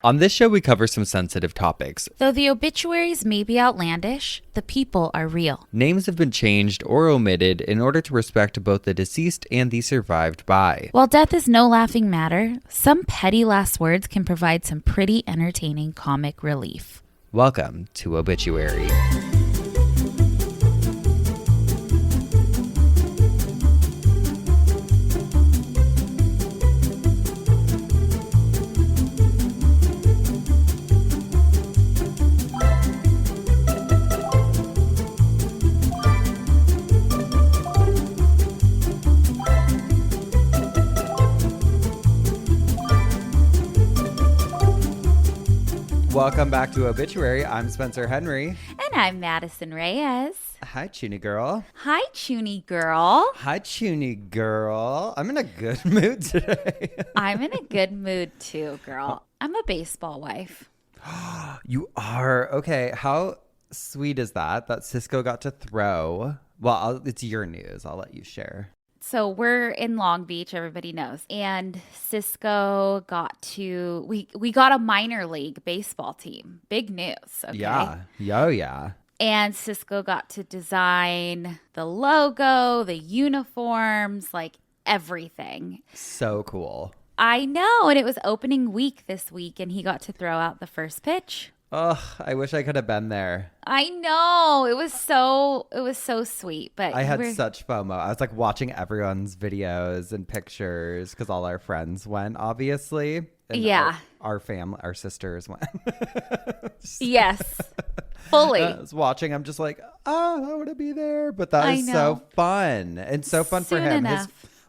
On this show, we cover some sensitive topics. Though the obituaries may be outlandish, the people are real. Names have been changed or omitted in order to respect both the deceased and the survived by. While death is no laughing matter, some petty last words can provide some pretty entertaining comic relief. Welcome to Obituary. Welcome back to Obituary. I'm Spencer Henry. And I'm Madison Reyes. Hi, Chuny girl. Hi, Chuny girl. Hi, Chuny girl. I'm in a good mood today. I'm in a good mood too, girl. I'm a baseball wife. You are? Okay. How sweet is that Cisco got to throw? Well, it's your news. I'll let you share. So we're in Long Beach, everybody knows. And Cisco got to, we got a minor league baseball team. Big news. Okay? Yeah. Yeah. And Cisco got to design the logo, the uniforms, like everything. So cool. I know. And it was opening week this week, and he got to throw out the first pitch. Oh, I wish I could have been there. I know. It was so sweet. But I had such FOMO. I was like watching everyone's videos and pictures because all our friends went, obviously. And yeah. Our family, our sisters went. Yes. Fully. I was watching. I'm just like, oh, I want to be there. But that is so fun. And so fun for him.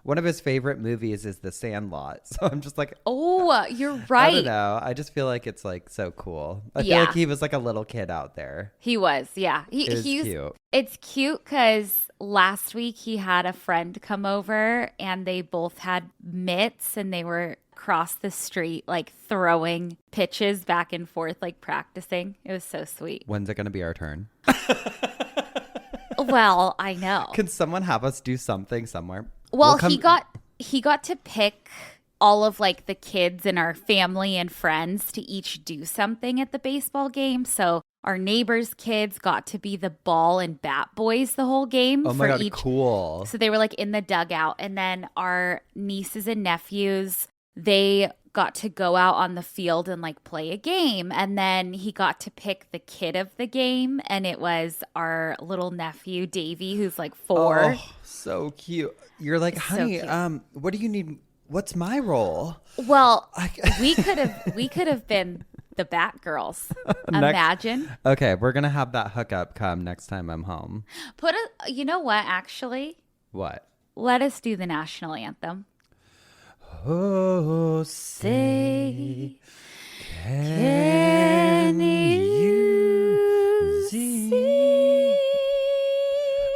One of his favorite movies is The Sandlot. So I'm just like, oh, you're right. I don't know. I just feel like it's like so cool. I feel like he was like a little kid out there. He was. Yeah. He's cute. It's cute because last week he had a friend come over and they both had mitts and they were across the street like throwing pitches back and forth, like practicing. It was so sweet. When's it going to be our turn? Well, I know. Can someone have us do something somewhere? Well, he got to pick all of like the kids in our family and friends to each do something at the baseball game. So our neighbors' kids got to be the ball and bat boys the whole game. Oh my God, cool. So they were like in the dugout. And then our nieces and nephews, they got to go out on the field and like play a game. And then he got to pick the kid of the game. And it was our little nephew, Davey, who's like 4. Oh, so cute. You're like, honey, what do you need? What's my role? Well, we could have been the Batgirls. Imagine. Okay, we're gonna have that hookup come next time I'm home. You know what? Actually, what? Let us do the national anthem. Oh, say, can you see?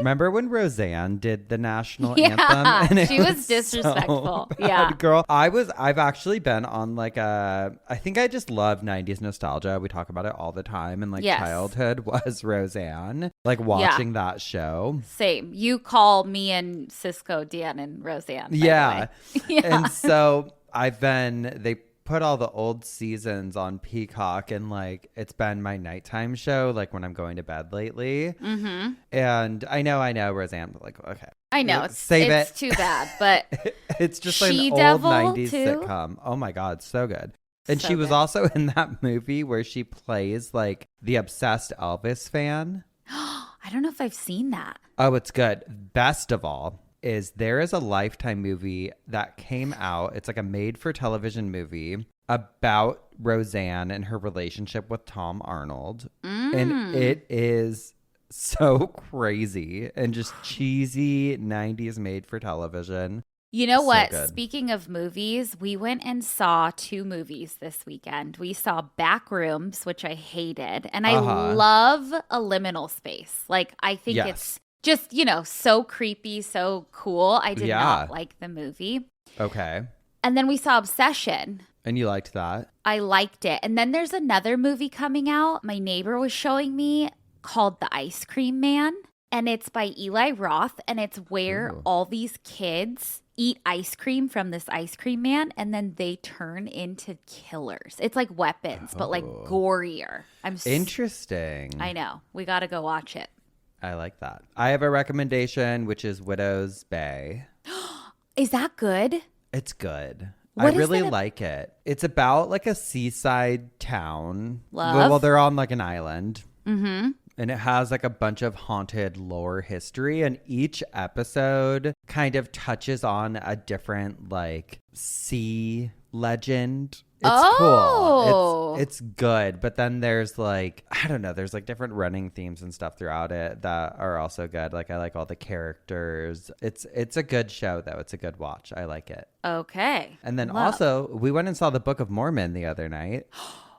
Remember when Roseanne did the national anthem? And she was disrespectful. So bad, girl. I've actually been on like I think I just love 90s nostalgia. We talk about it all the time. And like childhood was Roseanne. Like watching that show. Same. You call me and Cisco, Dan, and Roseanne. Yeah. And so they put all the old seasons on Peacock, and like it's been my nighttime show like when I'm going to bed lately. Mm-hmm. And I know Roseanne, but like, okay, I know it's too bad, but it's just like an old 90s sitcom. Oh my God, so good. And she was also in that movie where she plays like the obsessed Elvis fan. I don't know if I've seen that. Oh, it's good. Best of all is there is a Lifetime movie that came out. It's like a made-for-television movie about Roseanne and her relationship with Tom Arnold. And it is so crazy and just cheesy 90s made-for-television. You know what? Speaking of movies, we went and saw 2 movies this weekend. We saw Backrooms, which I hated. And I love a liminal space. Like, I think it's just, so creepy, so cool. I did not like the movie. Okay. And then we saw Obsession. And you liked that? I liked it. And then there's another movie coming out my neighbor was showing me called The Ice Cream Man. And it's by Eli Roth. And it's where all these kids eat ice cream from this ice cream man, and then they turn into killers. It's like weapons, but like gorier. Interesting. I know. We got to go watch it. I like that. I have a recommendation, which is Widow's Bay. Is that good? It's good. I really like it. It's about like a seaside town. Love. Well, they're on like an island. Mm-hmm. And it has like a bunch of haunted lore history. And each episode kind of touches on a different like sea legend. It's cool. It's good. But then there's like, I don't know, there's like different running themes and stuff throughout it that are also good. Like I like all the characters. It's a good show though. It's a good watch. I like it. Okay. And then also we went and saw the Book of Mormon the other night.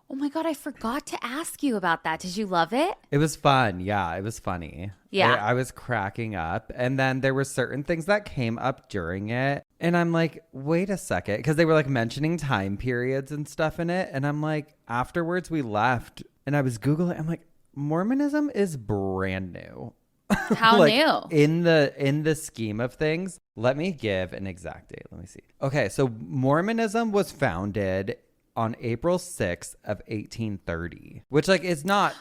Oh my God, I forgot to ask you about that. Did you love it? It was fun. Yeah, it was funny. Yeah. I was cracking up. And then there were certain things that came up during it. And I'm like, wait a second. Because they were like mentioning time periods and stuff in it. And I'm like, afterwards we left and I was Googling. I'm like, Mormonism is brand new. How like, new? In the scheme of things. Let me give an exact date. Let me see. Okay, so Mormonism was founded on April 6th of 1830, which like is not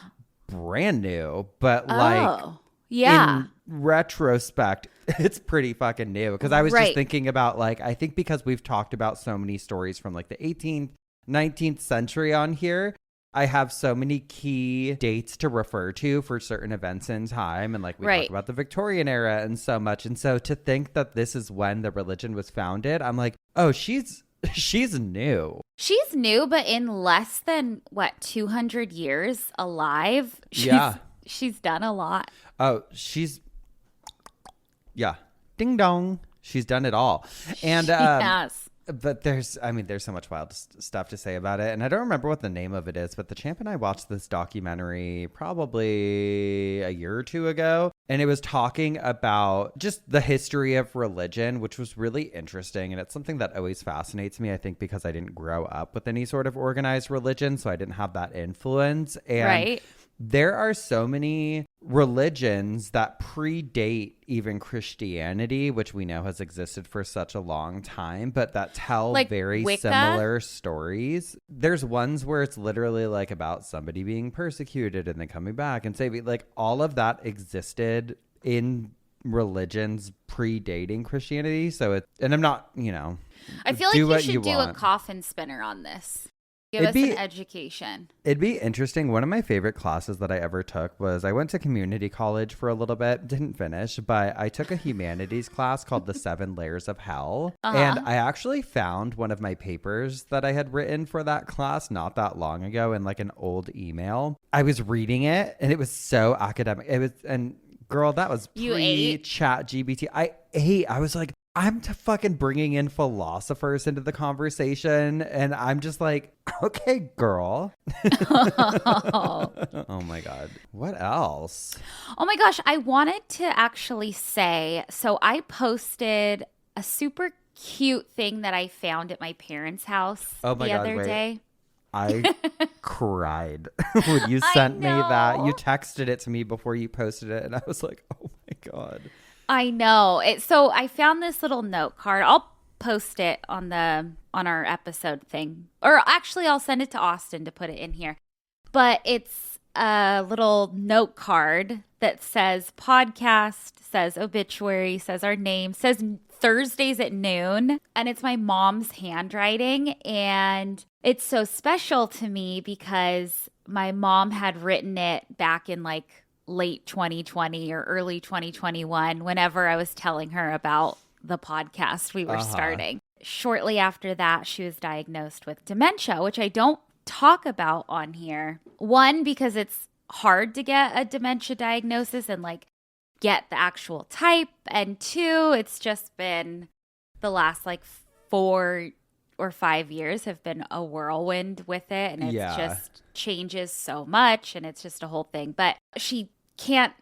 brand new, but like in retrospect, it's pretty fucking new. Because I was just thinking about like, I think because we've talked about so many stories from like the 18th, 19th century on here, I have so many key dates to refer to for certain events in time. And like we talk about the Victorian era and so much. And so to think that this is when the religion was founded, I'm like, oh, she's new. She's new, but in less than 200 years alive, she's done a lot. Oh, ding dong. She's done it all. And yes. But there's so much wild stuff to say about it. And I don't remember what the name of it is, but the champ and I watched this documentary probably a year or two ago. And it was talking about just the history of religion, which was really interesting. And it's something that always fascinates me, I think, because I didn't grow up with any sort of organized religion. So I didn't have that influence. And there are so many religions that predate even Christianity, which we know has existed for such a long time, but that tell like very Wicca? Similar stories. There's ones where it's literally like about somebody being persecuted and then coming back and saving. Like all of that existed in religions predating Christianity. So and I'm not, I feel like you should do a coffin spinner on this. Give us an education. It'd be interesting. One of my favorite classes that I ever took was I went to community college for a little bit, didn't finish, but I took a humanities class called The 7 Layers of Hell. And I actually found one of my papers that I had written for that class not that long ago in like an old email. I was reading it and it was so academic. And girl, that was pre-chat GBT. I was like, I'm fucking bringing in philosophers into the conversation. And I'm just like, okay, girl. Oh my God. What else? Oh my gosh. I wanted to actually say, so I posted a super cute thing that I found at my parents' house the other day. I cried when you sent me that. You texted it to me before you posted it. And I was like, oh my God. I know. So I found this little note card. I'll post it on our episode thing. Or actually, I'll send it to Austin to put it in here. But it's a little note card that says podcast, says obituary, says our name, says Thursdays at noon. And it's my mom's handwriting. And it's so special to me because my mom had written it back in like late 2020 or early 2021, whenever I was telling her about the podcast we were starting. Shortly after that, she was diagnosed with dementia, which I don't talk about on here. One, because it's hard to get a dementia diagnosis and like get the actual type. And two, it's just been the last like 4 or 5 years have been a whirlwind with it. And it just changes so much. And it's just a whole thing. But she can't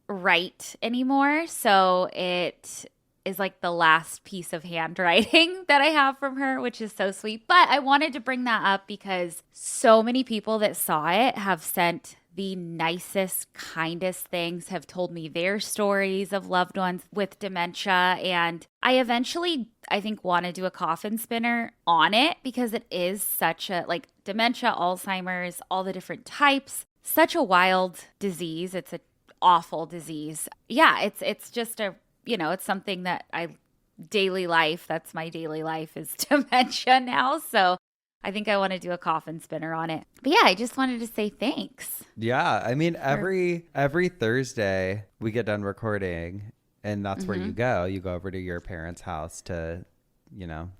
write anymore. So it is like the last piece of handwriting that I have from her, which is so sweet. But I wanted to bring that up because so many people that saw it have sent the nicest, kindest things, have told me their stories of loved ones with dementia. And I eventually, I think, want to do a coffin spinner on it because it is such a, like, dementia, Alzheimer's, all the different types, such a wild disease. It's an awful disease. Yeah, it's just a, it's something that daily life, that's my daily life, is dementia now. So I think I want to do a coffin spinner on it. But yeah, I just wanted to say thanks. Yeah, I mean, every Thursday we get done recording, and that's where you go. You go over to your parents' house to,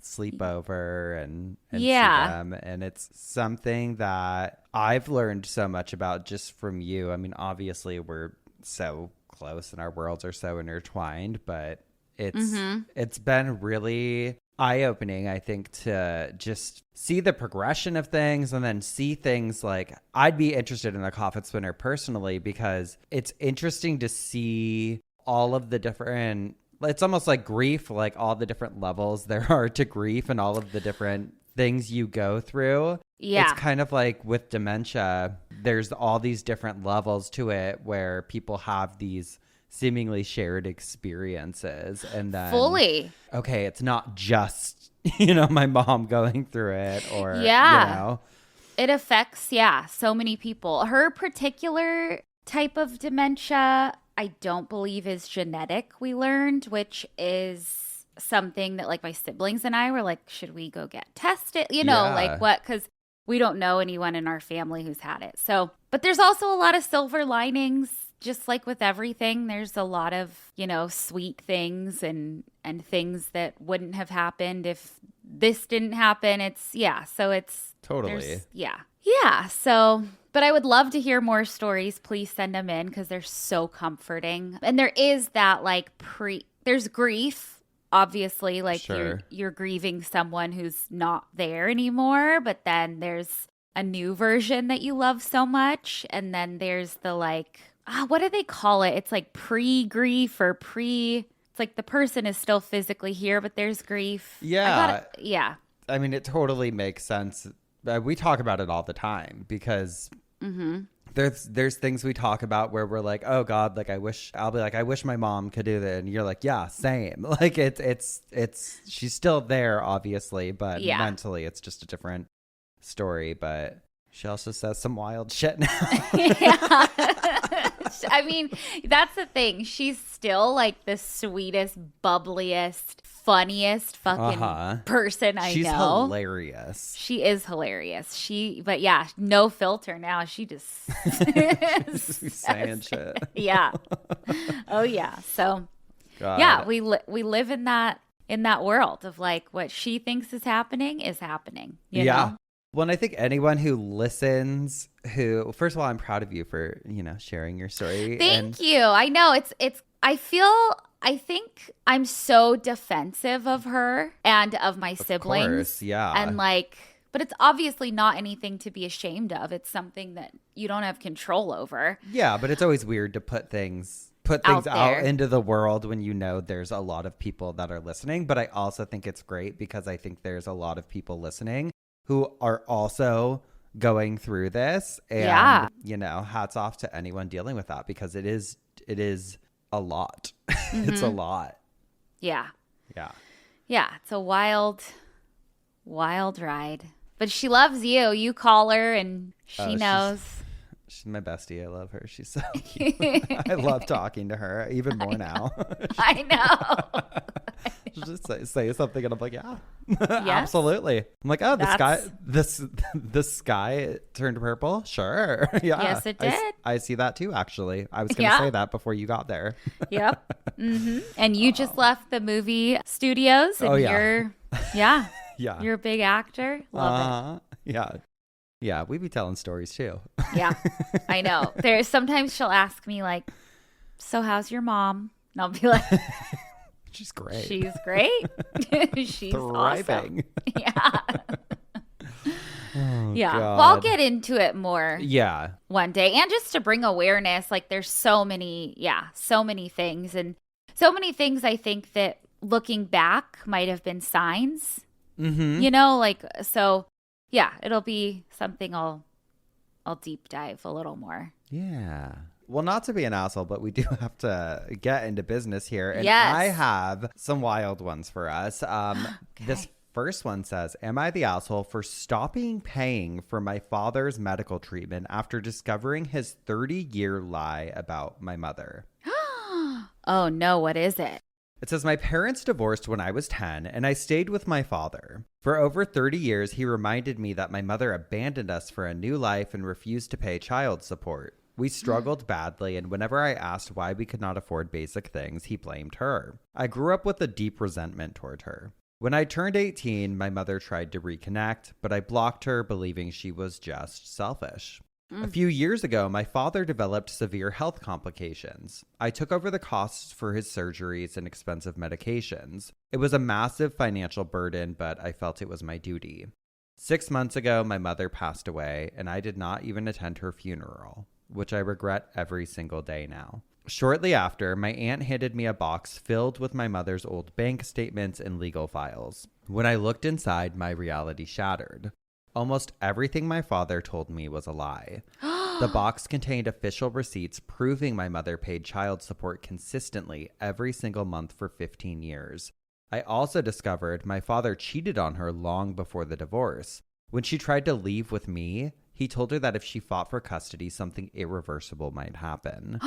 sleep over and see them. And it's something that I've learned so much about just from you. I mean, obviously we're so close and our worlds are so intertwined, but it's been really eye-opening, I think, to just see the progression of things and then see things like, I'd be interested in a coffin spinner personally because it's interesting to see all of the different, it's almost like grief, like all the different levels there are to grief and all of the different things you go through. Yeah. It's kind of like with dementia, there's all these different levels to it where people have these seemingly shared experiences, and then fully, okay, it's not just my mom going through it, or it affects so many people. Her particular type of dementia, I don't believe is genetic, we learned, which is something that, like, my siblings and I were like, should we go get tested, like what, because we don't know anyone in our family who's had it. So, but there's also a lot of silver linings. Just like with everything, there's a lot of, sweet things and things that wouldn't have happened if this didn't happen. So it's totally. Yeah. So, but I would love to hear more stories. Please send them in because they're so comforting. And there is that, like, there's grief, obviously, like sure. you're grieving someone who's not there anymore. But then there's a new version that you love so much. And then there's the, like, what do they call it? It's like pre-grief or it's like the person is still physically here, but there's grief. Yeah. Yeah. I mean, it totally makes sense. We talk about it all the time because there's things we talk about where we're like, oh God, like I'll be like, I wish my mom could do that. And you're like, yeah, same. Like it's she's still there, obviously, but mentally it's just a different story. But she also says some wild shit now. Yeah. I mean, that's the thing. She's still like the sweetest, bubbliest, funniest fucking person I know. She's hilarious. She is hilarious. But yeah, no filter now. She just saying shit. Yeah. Oh yeah. So God. Yeah, we live in that world of, like, what she thinks is happening. You know? Well, and I think anyone who listens, first of all, I'm proud of you for, sharing your story. Thank you. I know I think I'm so defensive of her and of my siblings. Of course, yeah. And but it's obviously not anything to be ashamed of. It's something that you don't have control over. Yeah, but it's always weird to put things out into the world when there's a lot of people that are listening. But I also think it's great because I think there's a lot of people listening who are also going through this. And, hats off to anyone dealing with that because it is a lot. Mm-hmm. It's a lot. Yeah. Yeah. Yeah. It's a wild, wild ride. But she loves you. You call her and she knows. She's my bestie. I love her. She's so cute. I love talking to her even more now. I know. She'll just say something and I'm like, yeah, absolutely. I'm like, oh, the sky turned purple. Sure. Yeah. Yes, it did. I see that too, actually. I was going to say that before you got there. Yep. Mm-hmm. And you just left the movie studios and you're a big actor. Love it. Yeah. Yeah, we be telling stories too. Yeah, I know. Sometimes she'll ask me, like, so how's your mom? And I'll be like, she's great. She's great. She's thriving. Awesome. Yeah. Yeah. God. Well, I'll get into it more. Yeah. One day. And just to bring awareness, like, there's so many things. And so many things I think that looking back might have been signs. Mm-hmm. So yeah, it'll be something I'll I'll deep dive a little more. Yeah. Well, not to be an asshole, but we do have to get into business here. And Yes. I have some wild ones for us. Okay. This first one says, am I the asshole for stopping paying for my father's medical treatment after discovering his 30-year lie about my mother? Oh, no. What is it? It says, my parents divorced when I was 10, and I stayed with my father. For over 30 years, he reminded me that my mother abandoned us for a new life and refused to pay child support. We struggled badly, and whenever I asked why we could not afford basic things, he blamed her. I grew up with a deep resentment toward her. When I turned 18, my mother tried to reconnect, but I blocked her, believing she was just selfish. A few years ago, my father developed severe health complications. I took over the costs for his surgeries and expensive medications. It was a massive financial burden, but I felt it was my duty. 6 months ago, my mother passed away, and I did not even attend her funeral, which I regret every single day now. Shortly after, my aunt handed me a box filled with my mother's old bank statements and legal files. When I looked inside, my reality shattered. Almost everything my father told me was a lie. The box contained official receipts proving my mother paid child support consistently every single month for 15 years. I also discovered my father cheated on her long before the divorce. When she tried to leave with me, he told her that if she fought for custody, something irreversible might happen.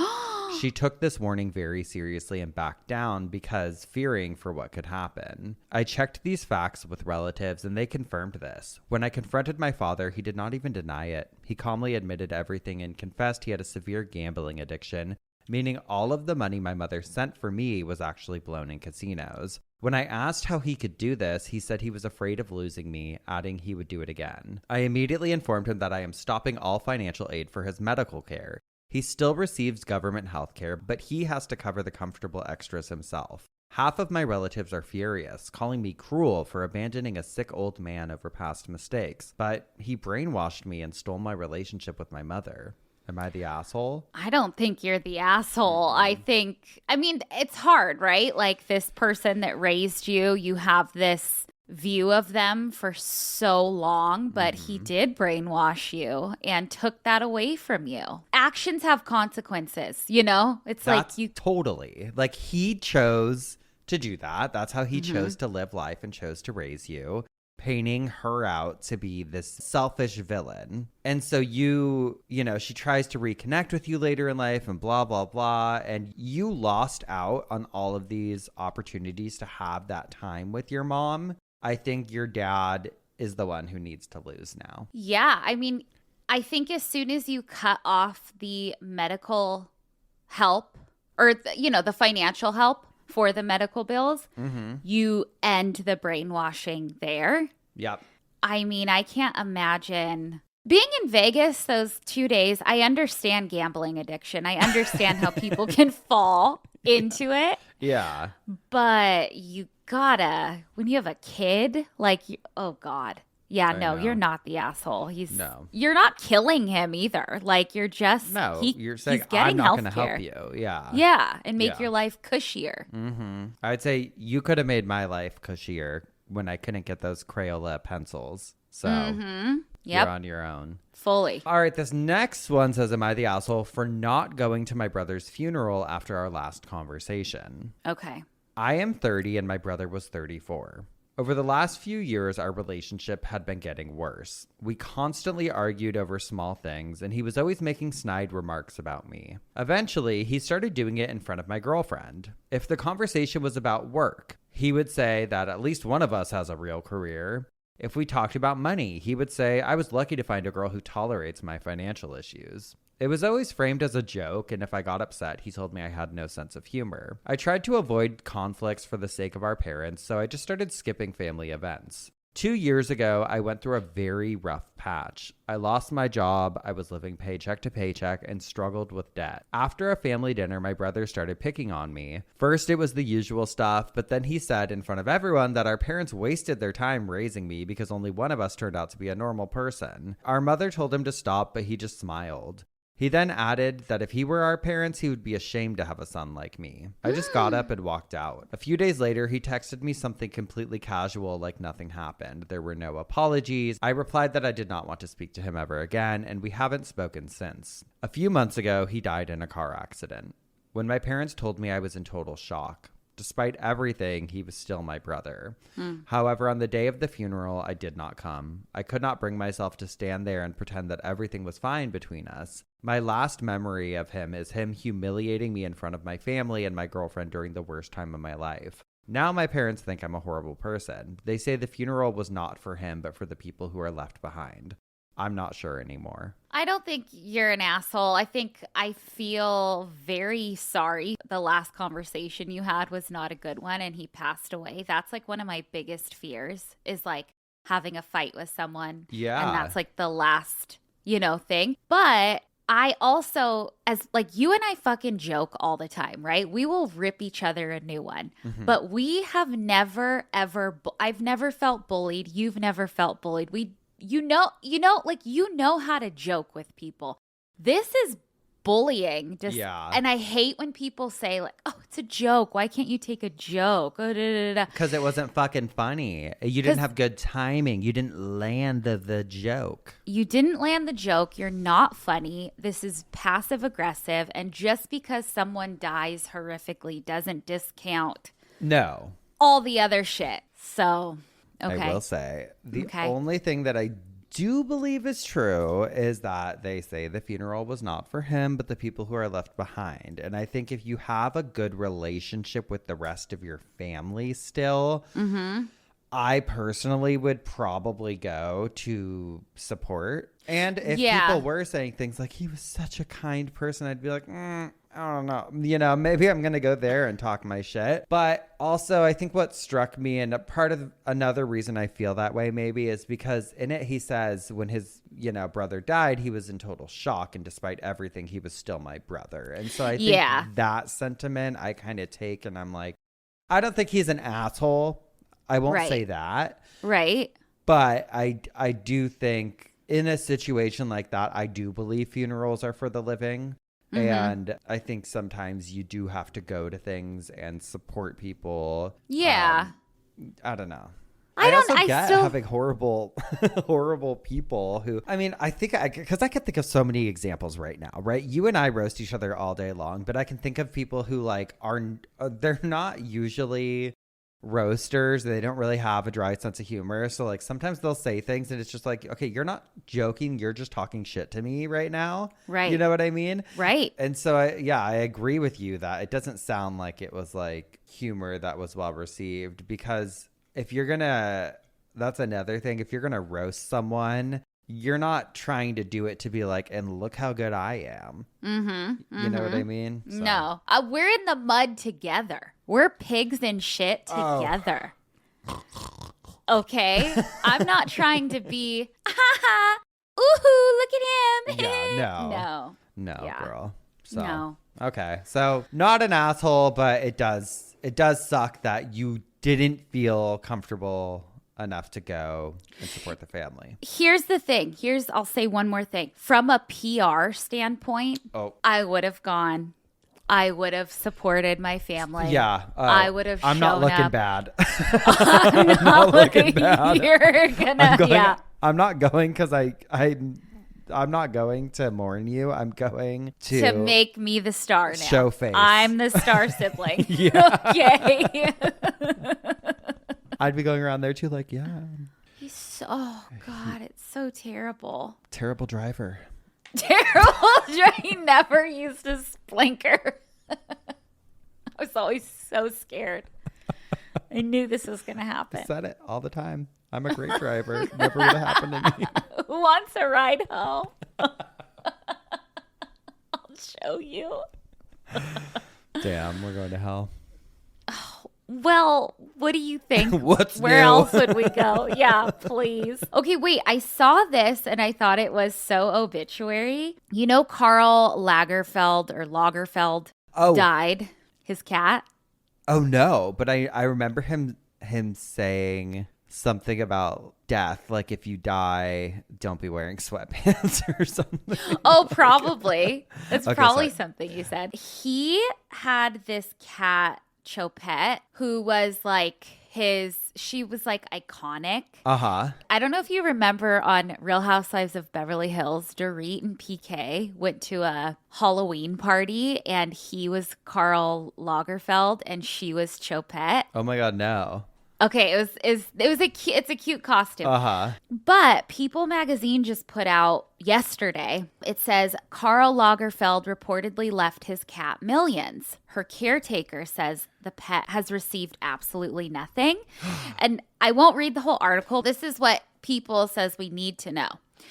She took this warning very seriously and backed down because fearing for what could happen. I checked these facts with relatives and they confirmed this. When I confronted my father, he did not even deny it. He calmly admitted everything and confessed he had a severe gambling addiction, meaning all of the money my mother sent for me was actually blown in casinos. When I asked how he could do this, he said he was afraid of losing me, adding he would do it again. I immediately informed him that I am stopping all financial aid for his medical care. He still receives government health care, but he has to cover the comfortable extras himself. Half of my relatives are furious, calling me cruel for abandoning a sick old man over past mistakes, but he brainwashed me and stole my relationship with my mother. Am I the asshole? I don't think you're the asshole. I mean, it's hard, right? Like this person that raised you, you have this view of them for so long, but he did brainwash you and took that away from you. Actions have consequences, you know? That's like you totally. Like he chose to do that. That's how he chose to live life and chose to raise you, painting her out to be this selfish villain. And so you know, she tries to reconnect with you later in life and blah, blah, blah. And you lost out on all of these opportunities to have that time with your mom. I think your dad is the one who needs to lose now. Yeah. I mean, I think as soon as you cut off the medical help or, the financial help for the medical bills, you end the brainwashing there. Yep. I mean, I can't imagine being in Vegas those 2 days. I understand gambling addiction. I understand how people can fall into it. Yeah. But you gotta, when you have a kid, like, oh God. Yeah, no, you're not the asshole. You're not killing him either. Like, you're just, you're saying, he's getting I'm not going to help healthcare. you. Yeah. Yeah, and make your life cushier. I'd say you could have made my life cushier when I couldn't get those Crayola pencils. So you're on your own. Fully. All right, this next one says, am I the asshole for not going to my brother's funeral after our last conversation? Okay. I am 30 and my brother was 34. Over the last few years, our relationship had been getting worse. We constantly argued over small things, and he was always making snide remarks about me. Eventually, he started doing it in front of my girlfriend. If the conversation was about work, he would say that at least one of us has a real career. If we talked about money, he would say, I was lucky to find a girl who tolerates my financial issues. It was always framed as a joke, and if I got upset, he told me I had no sense of humor. I tried to avoid conflicts for the sake of our parents, so I just started skipping family events. 2 years ago, I went through a very rough patch. I lost my job, I was living paycheck to paycheck, and struggled with debt. After a family dinner, my brother started picking on me. First, it was the usual stuff, but then he said in front of everyone that our parents wasted their time raising me because only one of us turned out to be a normal person. Our mother told him to stop, but he just smiled. He then added that if he were our parents, he would be ashamed to have a son like me. I just got up and walked out. A few days later, he texted me something completely casual, like nothing happened. There were no apologies. I replied that I did not want to speak to him ever again, and we haven't spoken since. A few months ago, he died in a car accident. When my parents told me, I was in total shock. Despite everything, he was still my brother. However, on the day of the funeral, I did not come. I could not bring myself to stand there and pretend that everything was fine between us. My last memory of him is him humiliating me in front of my family and my girlfriend during the worst time of my life. Now my parents think I'm a horrible person. They say the funeral was not for him, but for the people who are left behind. I'm not sure anymore. I don't think you're an asshole. I feel very sorry. The last conversation you had was not a good one and he passed away. That's like one of my biggest fears is like having a fight with someone. Yeah. And that's like the last, thing. But I also, as like you and I fucking joke all the time, right? We will rip each other a new one. But we have never, ever, I've never felt bullied. You've never felt bullied. You know how to joke with people. This is bullying. And I hate when people say like, oh, it's a joke. Why can't you take a joke? Because it wasn't fucking funny. You didn't have good timing. You didn't land the joke. You didn't land the joke. You're not funny. This is passive aggressive. And just because someone dies horrifically doesn't discount all the other shit. So... Okay. I will say the only thing that I do believe is true is that they say the funeral was not for him, but the people who are left behind. And I think if you have a good relationship with the rest of your family still, I personally would probably go to support. And if people were saying things like he was such a kind person, I'd be like, I don't know. Maybe I'm going to go there and talk my shit. But also, I think what struck me, and a part of another reason I feel that way maybe, is because in it he says when his, brother died, he was in total shock. And despite everything, he was still my brother. And so I think that sentiment I kind of take and I'm like, I don't think he's an asshole. I won't say that. Right. But I do think in a situation like that, I do believe funerals are for the living. And I think sometimes you do have to go to things and support people. Yeah. I don't know. I get having horrible people who, I think because I can think of so many examples right now, right? You and I roast each other all day long, but I can think of people who like they're not usually roasters. They don't really have a dry sense of humor. So like sometimes they'll say things and it's just like, okay, you're not joking. You're just talking shit to me right now. Right. You know what I mean? Right. And so I agree with you that it doesn't sound like it was like humor that was well received, because if you're that's another thing. If you're going to roast someone, you're not trying to do it to be like, and look how good I am. You know what I mean? So. No, we're in the mud together. We're pigs and shit together. Okay? I'm not trying to be, ooh, look at him. Yeah, no, yeah. girl. So, no. Okay. So not an asshole, but it does suck that you didn't feel comfortable enough to go and support the family. Here's the thing. I'll say one more thing. From a PR standpoint, I would have gone. I would have supported my family. Yeah. I would have I'm shown not looking up. bad. I'm not looking bad. You're gonna, I'm not going because I'm not going to mourn you. I'm going to make me the star now. Show face. I'm the star sibling. Okay. I'd be going around there too, like, yeah. Oh God, it's so terrible. Terrible driver. He never used a splinker. I was always so scared. I knew this was going to happen. I said it all the time. I'm a great driver. Never would have happened to me. Who wants a ride home? I'll show you. Damn, we're going to hell. Well, what do you think? Where else would we go? Yeah, please. Okay, wait. I saw this and I thought it was so obituary. You know, Karl Lagerfeld died. His cat. Oh no! But I remember him saying something about death, like if you die, don't be wearing sweatpants or something. Oh, probably. It's Okay, probably sorry. something you said. He had this cat, Chopette, who was like she was like iconic. Uh-huh. I don't know if you remember on Real Housewives of Beverly Hills, Dorit and PK went to a Halloween party and he was Karl Lagerfeld and she was Chopette. Oh my God, no. Okay, it's a cute costume. Uh-huh. But People magazine just put out yesterday, it says Karl Lagerfeld reportedly left his cat millions. Her caretaker says the pet has received absolutely nothing. And I won't read the whole article. This is what People says we need to know.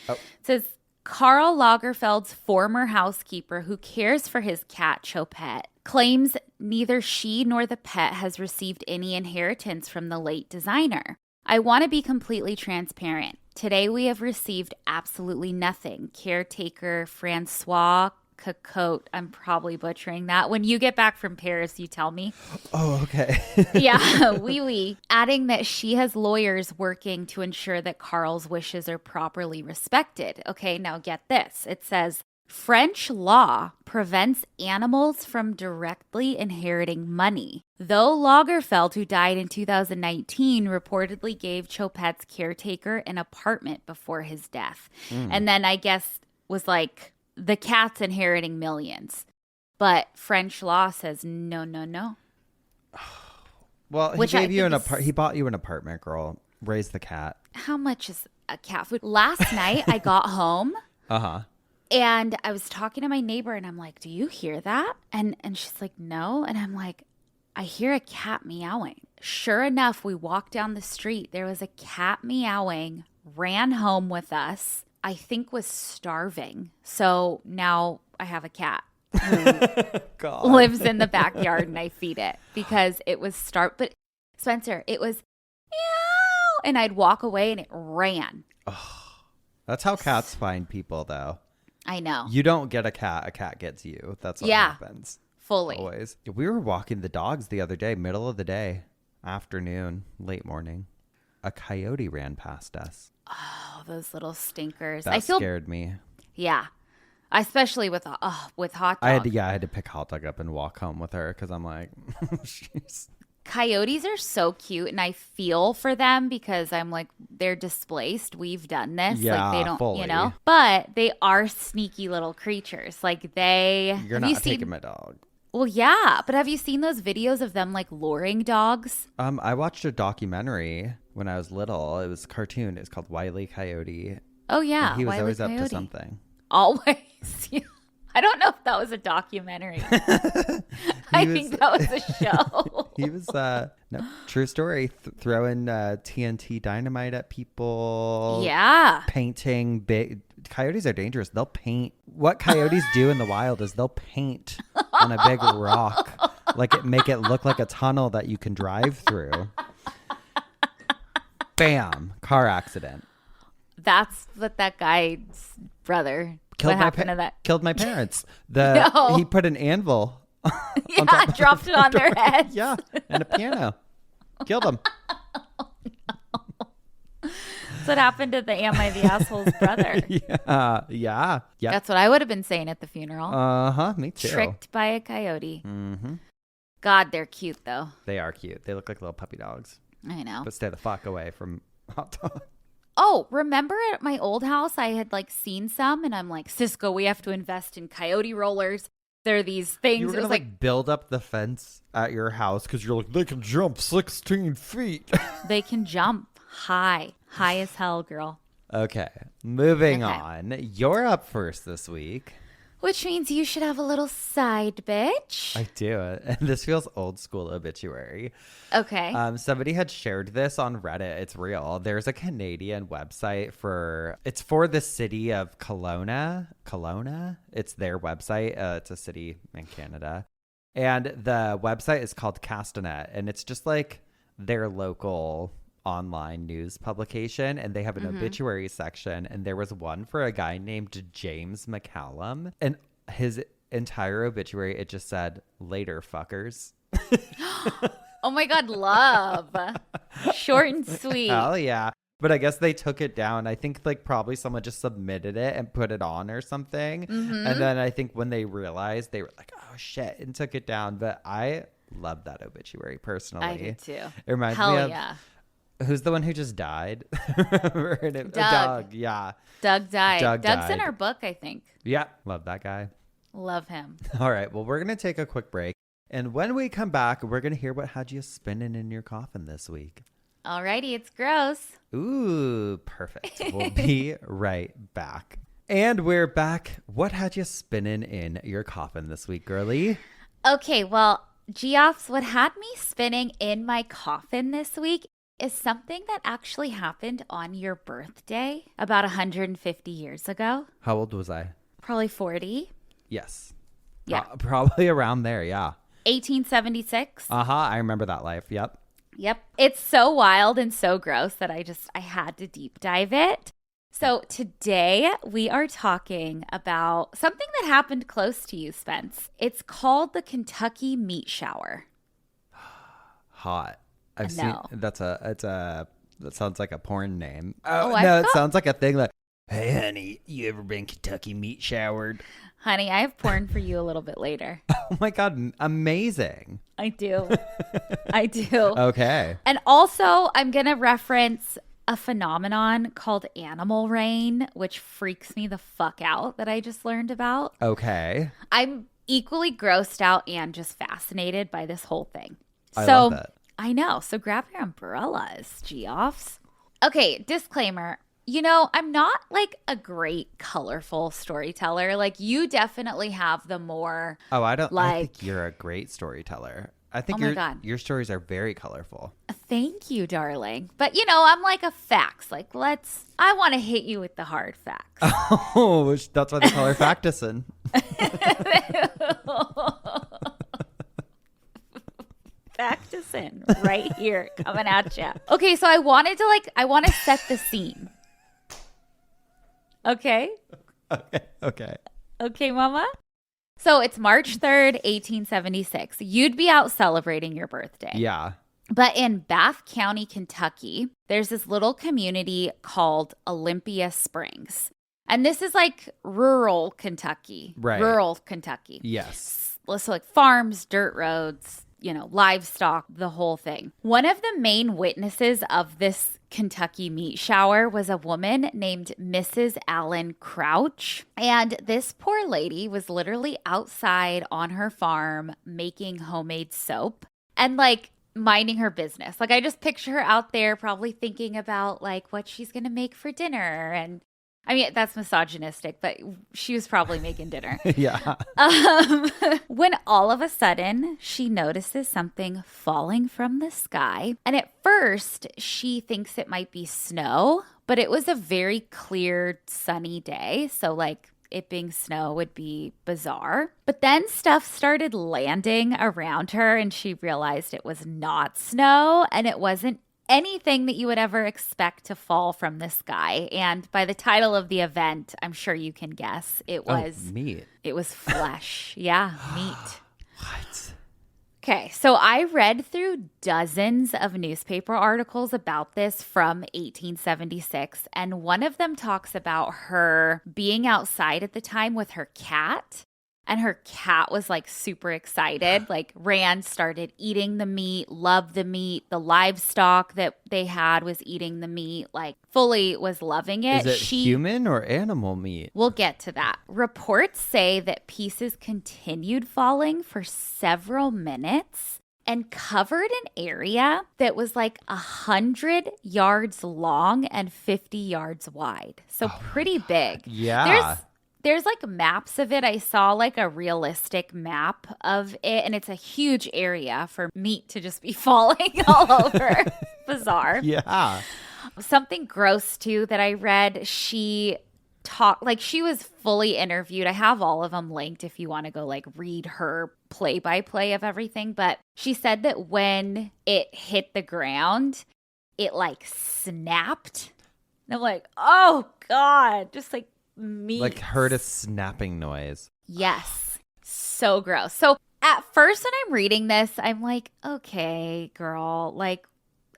Oh. It says Karl Lagerfeld's former housekeeper who cares for his cat Chopette claims neither she nor the pet has received any inheritance from the late designer. I want to be completely transparent. Today we have received absolutely nothing. Caretaker Francois Cocotte. I'm probably butchering that. When you get back from Paris, you tell me. Oh, okay. Yeah, oui. Adding that she has lawyers working to ensure that Carl's wishes are properly respected. Okay, now get this. It says, French law prevents animals from directly inheriting money. Though Lagerfeld, who died in 2019, reportedly gave Chopette's caretaker an apartment before his death. And then I guess was like, the cat's inheriting millions. But French law says no. Well, he Which I gave you think he bought you an apartment, girl. Raise the cat. How much is a cat food? Last night I got home. Uh-huh. And I was talking to my neighbor and I'm like, do you hear that? And she's like, no. And I'm like, I hear a cat meowing. Sure enough, we walked down the street. There was a cat meowing, ran home with us, I think was starving. So now I have a cat who lives in the backyard and I feed it because it was starved. But Spencer, it was meow. And I'd walk away and it ran. That's how cats find people, though. I know. You don't get a cat gets you. That's what happens. Fully. Always. We were walking the dogs the other day, middle of the day, afternoon, late morning. A coyote ran past us. Oh, those little stinkers. That scared me. Yeah. Especially with hot dog. I had to pick hot dog up and walk home with her because I'm like, she's... Coyotes are so cute and I feel for them because I'm like, they're displaced. We've done this. Yeah, like they don't, fully. but they are sneaky little creatures. Like You're not taking my dog. Well, yeah. But have you seen those videos of them like luring dogs? I watched a documentary when I was little. It was a cartoon. It's called Wile E. Coyote. Oh, yeah. And he was Wile E. always up to Coyote. something. Always. I don't know if that was a documentary. I think that was a show. He was, no, true story, throwing TNT dynamite at people. Yeah. Painting big. Coyotes are dangerous. They'll paint. What coyotes do in the wild is they'll paint on a big rock, make it look like a tunnel that you can drive through. Bam. Car accident. That's what that guy's brother. What happened to that? Killed my parents. No. He put an anvil. Yeah, dropped it on their heads. Yeah, and a piano. Killed them. That's what happened to the Am I the Asshole's brother. Yeah. That's what I would have been saying at the funeral. Me too. Tricked by a coyote. Mm-hmm. God, they're cute though. They are cute. They look like little puppy dogs. I know. But stay the fuck away from hot dogs. Oh, remember at my old house, I had like seen some and I'm like, Cisco, we have to invest in coyote rollers. There are these things. You were going to like build up the fence at your house because you're like, they can jump 16 feet. They can jump high as hell, girl. Okay, moving on. You're up first this week. Which means you should have a little side bitch. I do. And this feels old school obituary. Okay. Somebody had shared this on Reddit. It's real. There's a Canadian website it's for the city of Kelowna. It's their website. It's a city in Canada. And the website is called Castanet. And it's just like their local online news publication, and they have an obituary section, and there was one for a guy named James McCallum, and his entire obituary, it just said, "Later, fuckers." Oh my God, love. Short and sweet. Hell yeah. But I guess they took it down. I think like probably someone just submitted it and put it on or something. Mm-hmm. And then I think when they realized, they were like, oh shit, and took it down. But I love that obituary personally. I do too. It reminds me of who's the one who just died? Doug. Yeah. Doug died. Doug's died. In our book, I think. Yeah. Love that guy. Love him. All right. Well, we're going to take a quick break. And when we come back, we're going to hear what had you spinning in your coffin this week. Alrighty, it's gross. Ooh, perfect. We'll be right back. And we're back. What had you spinning in your coffin this week, girly? Okay, well, Geoffs, what had me spinning in my coffin this week is something that actually happened on your birthday about 150 years ago. How old was I? Probably 40. Yes. Yeah. Probably around there, yeah. 1876. I remember that life. Yep. It's so wild and so gross that I had to deep dive it. So today we are talking about something that happened close to you, Spence. It's called the Kentucky Meat Shower. Hot. I've seen that sounds like a porn name. It sounds like a thing like, hey honey, you ever been Kentucky meat showered? Honey, I have porn for you a little bit later. Oh my God, amazing. I do. I do. Okay. And also, I'm going to reference a phenomenon called animal rain, which freaks me the fuck out that I just learned about. Okay. I'm equally grossed out and just fascinated by this whole thing. I love that. I know. So grab your umbrellas, Geoffs. Okay, disclaimer. You know, I'm not like a great colorful storyteller. Like you definitely have the more. Oh, I think you're a great storyteller. I think your stories are very colorful. Thank you, darling. But you know, I'm like a facts. Like I want to hit you with the hard facts. Oh, that's why they call her Facticin. Facticin right here coming at you. Okay, so I want to set the scene. Okay. Okay, mama. So it's March 3rd, 1876. You'd be out celebrating your birthday. Yeah. But in Bath County, Kentucky, there's this little community called Olympia Springs. And this is like rural Kentucky. Right. Rural Kentucky. Yes. So like farms, dirt roads, livestock, the whole thing. One of the main witnesses of this Kentucky meat shower was a woman named Mrs. Allen Crouch. And this poor lady was literally outside on her farm making homemade soap and like minding her business. Like I just picture her out there probably thinking about like what she's going to make for dinner. And I mean, that's misogynistic, but she was probably making dinner. Yeah. When all of a sudden she notices something falling from the sky. And at first she thinks it might be snow, but it was a very clear, sunny day. So like it being snow would be bizarre. But then stuff started landing around her and she realized it was not snow and it wasn't anything that you would ever expect to fall from the sky. And by the title of the event, I'm sure you can guess it was meat. It was flesh. Yeah, meat. What? Okay, so I read through dozens of newspaper articles about this from 1876, and one of them talks about her being outside at the time with her cat. And her cat was like super excited, like ran, started eating the meat, loved the meat. The livestock that they had was eating the meat, like fully was loving it. Is it human or animal meat? We'll get to that. Reports say that pieces continued falling for several minutes and covered an area that was like 100 yards long and 50 yards wide. So pretty big. Yeah. There's like maps of it. I saw like a realistic map of it, and it's a huge area for meat to just be falling all over. Bizarre. Yeah. Something gross too that I read. She was fully interviewed. I have all of them linked if you want to go like read her play by play of everything. But she said that when it hit the ground, it like snapped. And I'm like, oh God, just like meat. Like heard a snapping noise. Yes. So gross. So at first when I'm reading this, I'm like, okay, girl, like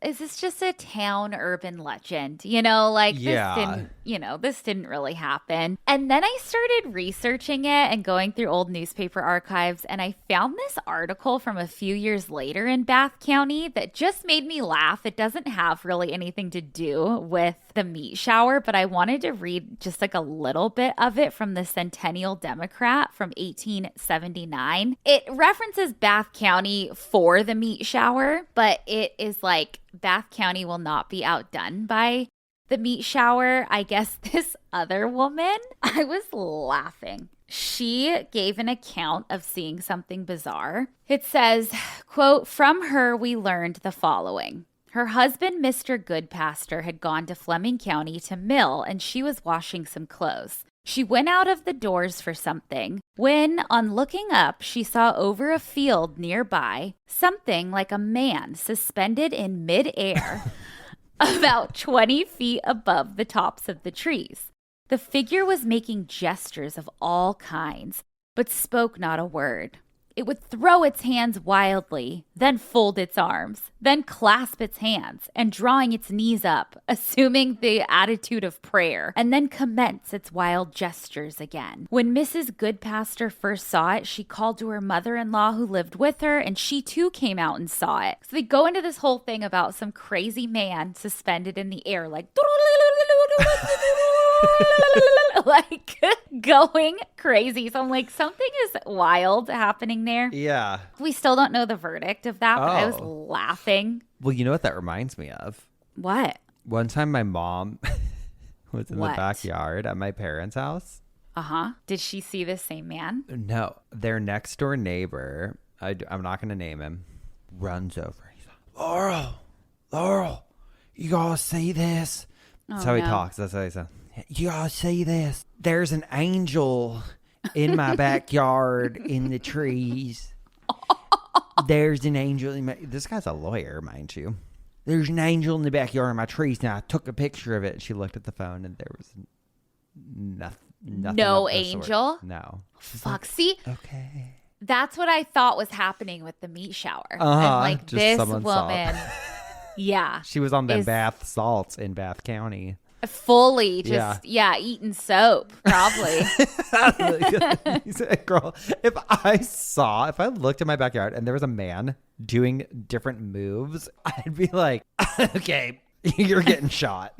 is this just a town urban legend? You know, like this didn't really happen. And then I started researching it and going through old newspaper archives, and I found this article from a few years later in Bath County that just made me laugh. It doesn't have really anything to do with the meat shower, but I wanted to read just like a little bit of it from the Centennial Democrat from 1879. It references Bath County for the meat shower, but it is like Bath County will not be outdone by the meat shower. I guess this other woman, I was laughing. She gave an account of seeing something bizarre. It says, quote, "From her, we learned the following. Her husband, Mr. Goodpaster, had gone to Fleming County to mill, and she was washing some clothes. She went out of the doors for something when, on looking up, she saw over a field nearby something like a man suspended in midair about 20 feet above the tops of the trees. The figure was making gestures of all kinds, but spoke not a word. It would throw its hands wildly, then fold its arms, then clasp its hands, and drawing its knees up, assuming the attitude of prayer, and then commence its wild gestures again. When Mrs. Goodpaster first saw it, she called to her mother-in-law who lived with her, and she too came out and saw it." So they go into this whole thing about some crazy man suspended in the air, like like going crazy. So I'm like, something is wild happening there. Yeah. We still don't know the verdict of that, but I was laughing. Well, you know what that reminds me of? What? One time my mom was in the backyard at my parents' house. Uh-huh. Did she see the same man? No. Their next door neighbor, I'm not going to name him, runs over. He's like, Laurel, you gotta see this. That's how he talks. That's how he says. You gotta see this. There's an angel in my backyard in the trees. There's an angel in my... This guy's a lawyer, mind you. There's an angel in the backyard of my trees. Now I took a picture of it. And she looked at the phone and there was nothing. No angel? Sort. No. Fuck. Like, see? Okay. That's what I thought was happening with the meat shower. I'm like, this woman... Yeah. She was on the bath salts in Bath County. Fully just, eating soap, probably. He said, girl, if I looked in my backyard and there was a man doing different moves, I'd be like, okay, you're getting shot.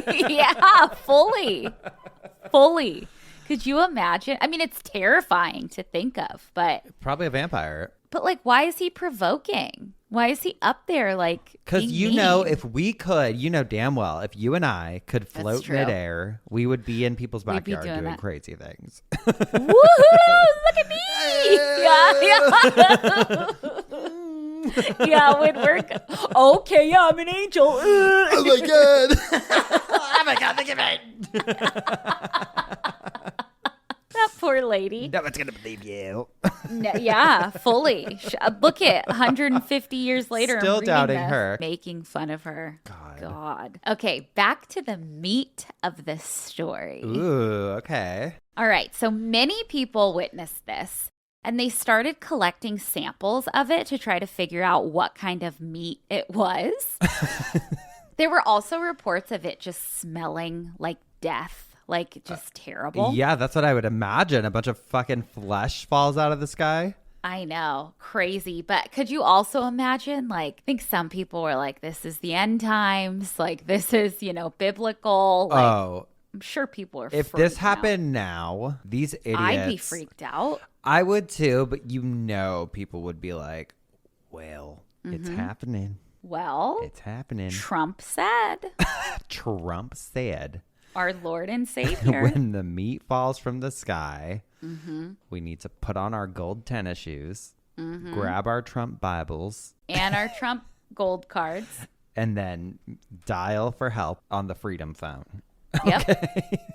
Yeah, fully. Could you imagine? I mean, it's terrifying to think of, but... Probably a vampire. But, like, why is he provoking? Why is he up there, like, because you know, if we could, you know damn well, if you and I could float midair, we would be in people's backyard doing crazy things. Woohoo! Look at me! Yeah. Yeah, it would work. Okay, yeah, I'm an angel. Oh my god! Oh my god! Look at me! That poor lady. No one's gonna believe you. No, yeah, fully. Look at 150 years later. Still doubting her. Making fun of her. God. Okay, back to the meat of this story. Ooh, okay. All right, so many people witnessed this, and they started collecting samples of it to try to figure out what kind of meat it was. There were also reports of it just smelling like death. Like, just terrible. Yeah, that's what I would imagine. A bunch of fucking flesh falls out of the sky. I know. Crazy. But could you also imagine, like, I think some people were like, this is the end times. Like, this is, biblical. Like, I'm sure people are if this happened now, these idiots. I'd be freaked out. I would too, but people would be like, well, it's happening. Well, it's happening. Trump said. Trump said. Our Lord and Savior. When the meat falls from the sky, we need to put on our gold tennis shoes, grab our Trump Bibles. And our Trump gold cards. And then dial for help on the Freedom phone. Yep. Okay.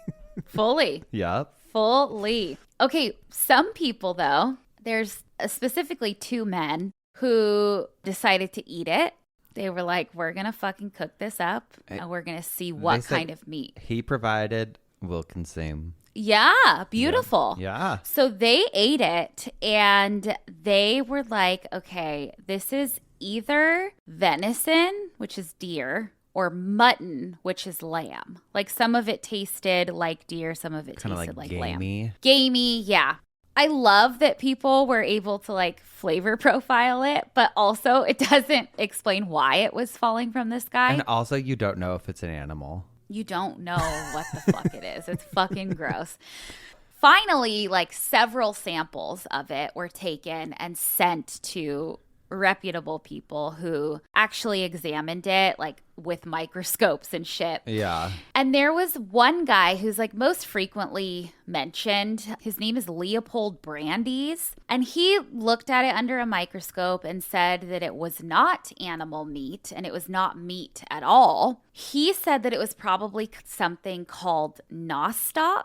Fully. Yep. Fully. Okay, some people, though, there's specifically 2 men who decided to eat it. They were like, we're going to fucking cook this up and we're going to see what kind of meat. He provided, we'll consume. Yeah, beautiful. Yeah. So they ate it and they were like, okay, this is either venison, which is deer, or mutton, which is lamb. Like some of it tasted like deer, some of it Kinda tasted like gamey. lamb. Gamey, yeah. I love that people were able to like flavor profile it, but also it doesn't explain why it was falling from the sky. And also you don't know if it's an animal. You don't know what the fuck it is. It's fucking gross. Finally, like several samples of it were taken and sent to reputable people who actually examined it, like with microscopes and shit. Yeah. And there was one guy who's like most frequently mentioned. His name is Leopold Brandes. And he looked at it under a microscope and said that it was not animal meat and it was not meat at all. He said that it was probably something called nostoc,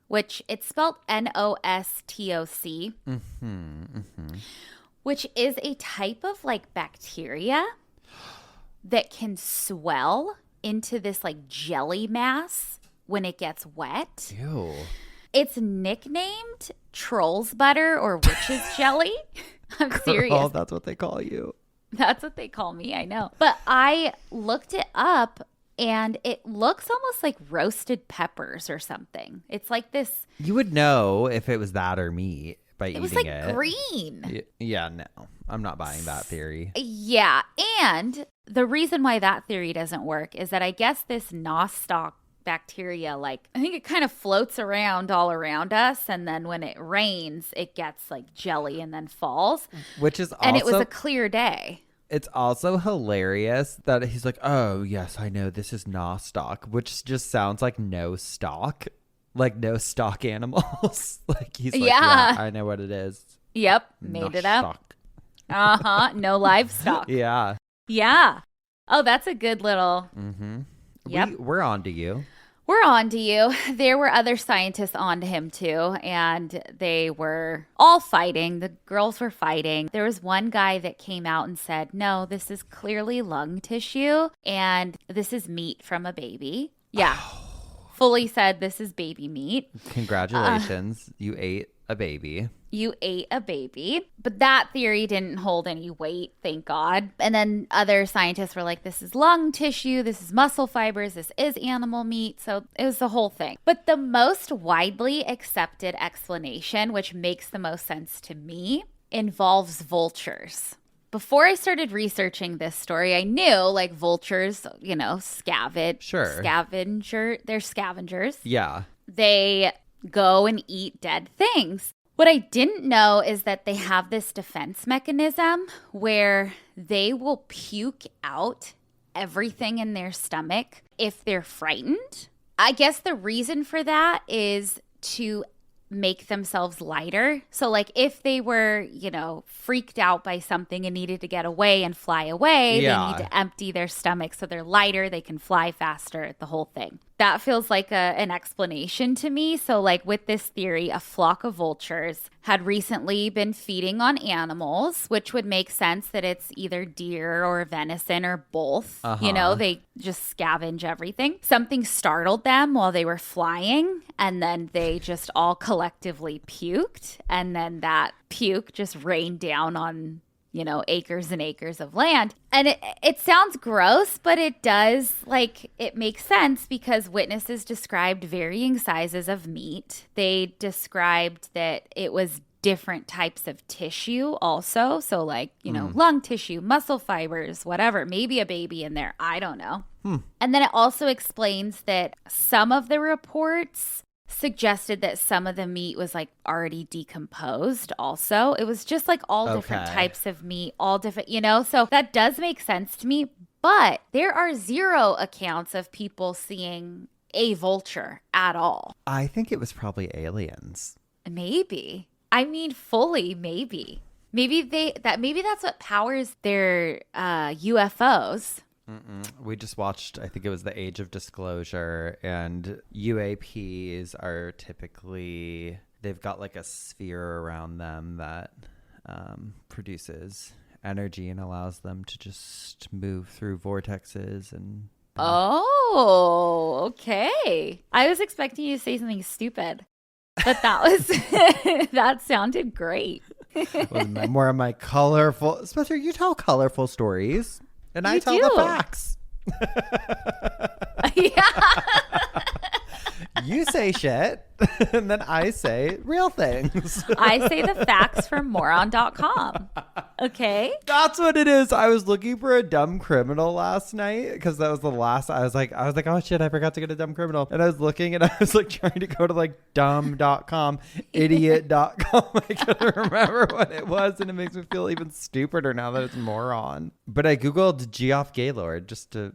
which it's spelled Nostoc. Which is a type of like bacteria that can swell into this like jelly mass when it gets wet. Ew. It's nicknamed troll's butter or witch's jelly. I'm serious. Oh, that's what they call you. That's what they call me, I know. But I looked it up and it looks almost like roasted peppers or something. It's like this. You would know if it was that or meat. By eating It was like it. green. Yeah, no. I'm not buying that theory. Yeah. And the reason why that theory doesn't work is that I guess this nostoc bacteria, like, I think it kind of floats around all around us. And then when it rains, it gets like jelly and then falls. Which is also. And it was a clear day. It's also hilarious that he's like, oh, yes, I know this is nostoc, which just sounds like no stock. Like no stock animals. Like he's like, yeah, I know what it is. Yep. Made it up. No livestock. Yeah. Yeah. Oh, that's a good little. Mm-hmm. Yep. We're on to you. We're on to you. There were other scientists on to him too, and they were all fighting. The girls were fighting. There was one guy that came out and said, no, this is clearly lung tissue, and this is meat from a baby. Yeah. Fully said this is baby meat. Congratulations. You ate a baby. You ate a baby. But that theory didn't hold any weight, thank God. And then other scientists were like, this is lung tissue, this is muscle fibers, this is animal meat. So it was the whole thing. But the most widely accepted explanation, which makes the most sense to me, involves vultures. Before I started researching this story, I knew like vultures, you know, they're scavengers. Yeah. They go and eat dead things. What I didn't know is that they have this defense mechanism where they will puke out everything in their stomach if they're frightened. I guess the reason for that is to make themselves lighter. So like if they were, you know, freaked out by something and needed to get away and fly away, they need to empty their stomach so they're lighter, they can fly faster, the whole thing. That feels like an explanation to me. So like with this theory, a flock of vultures had recently been feeding on animals, which would make sense that it's either deer or venison or both. You know, they just scavenge everything. Something startled them while they were flying, and then they just all collectively puked, and then that puke just rained down on, you know, acres and acres of land. And it sounds gross, but it does, like, it makes sense because witnesses described varying sizes of meat. They described that it was different types of tissue also. So like, you know, lung tissue, muscle fibers, whatever, maybe a baby in there. I don't know. And then it also explains that some of the reports suggested that some of the meat was like already decomposed also. It was just like all different types of meat, all different, you know, so that does make sense to me. But there are zero accounts of people seeing a vulture at all. I think it was probably aliens. Maybe. I mean, fully, maybe. Maybe that's what powers their UFOs. We just watched, I think it was The Age of Disclosure, and UAPs are typically, they've got like a sphere around them that produces energy and allows them to just move through vortexes and... Oh, okay. I was expecting you to say something stupid, but that was, that sounded great. More of my colorful. Spencer, you tell colorful stories, and I tell the facts. Yeah. You say shit, and then I say real things. I say the facts from moron.com. Okay? That's what it is. I was looking for a dumb criminal last night because that was the last. I was like, oh shit, I forgot to get a dumb criminal. And I was looking and I was like trying to go to like dumb.com, idiot.com. I couldn't remember what it was, and it makes me feel even stupider now that it's moron. But I Googled Geoff Gaylord just for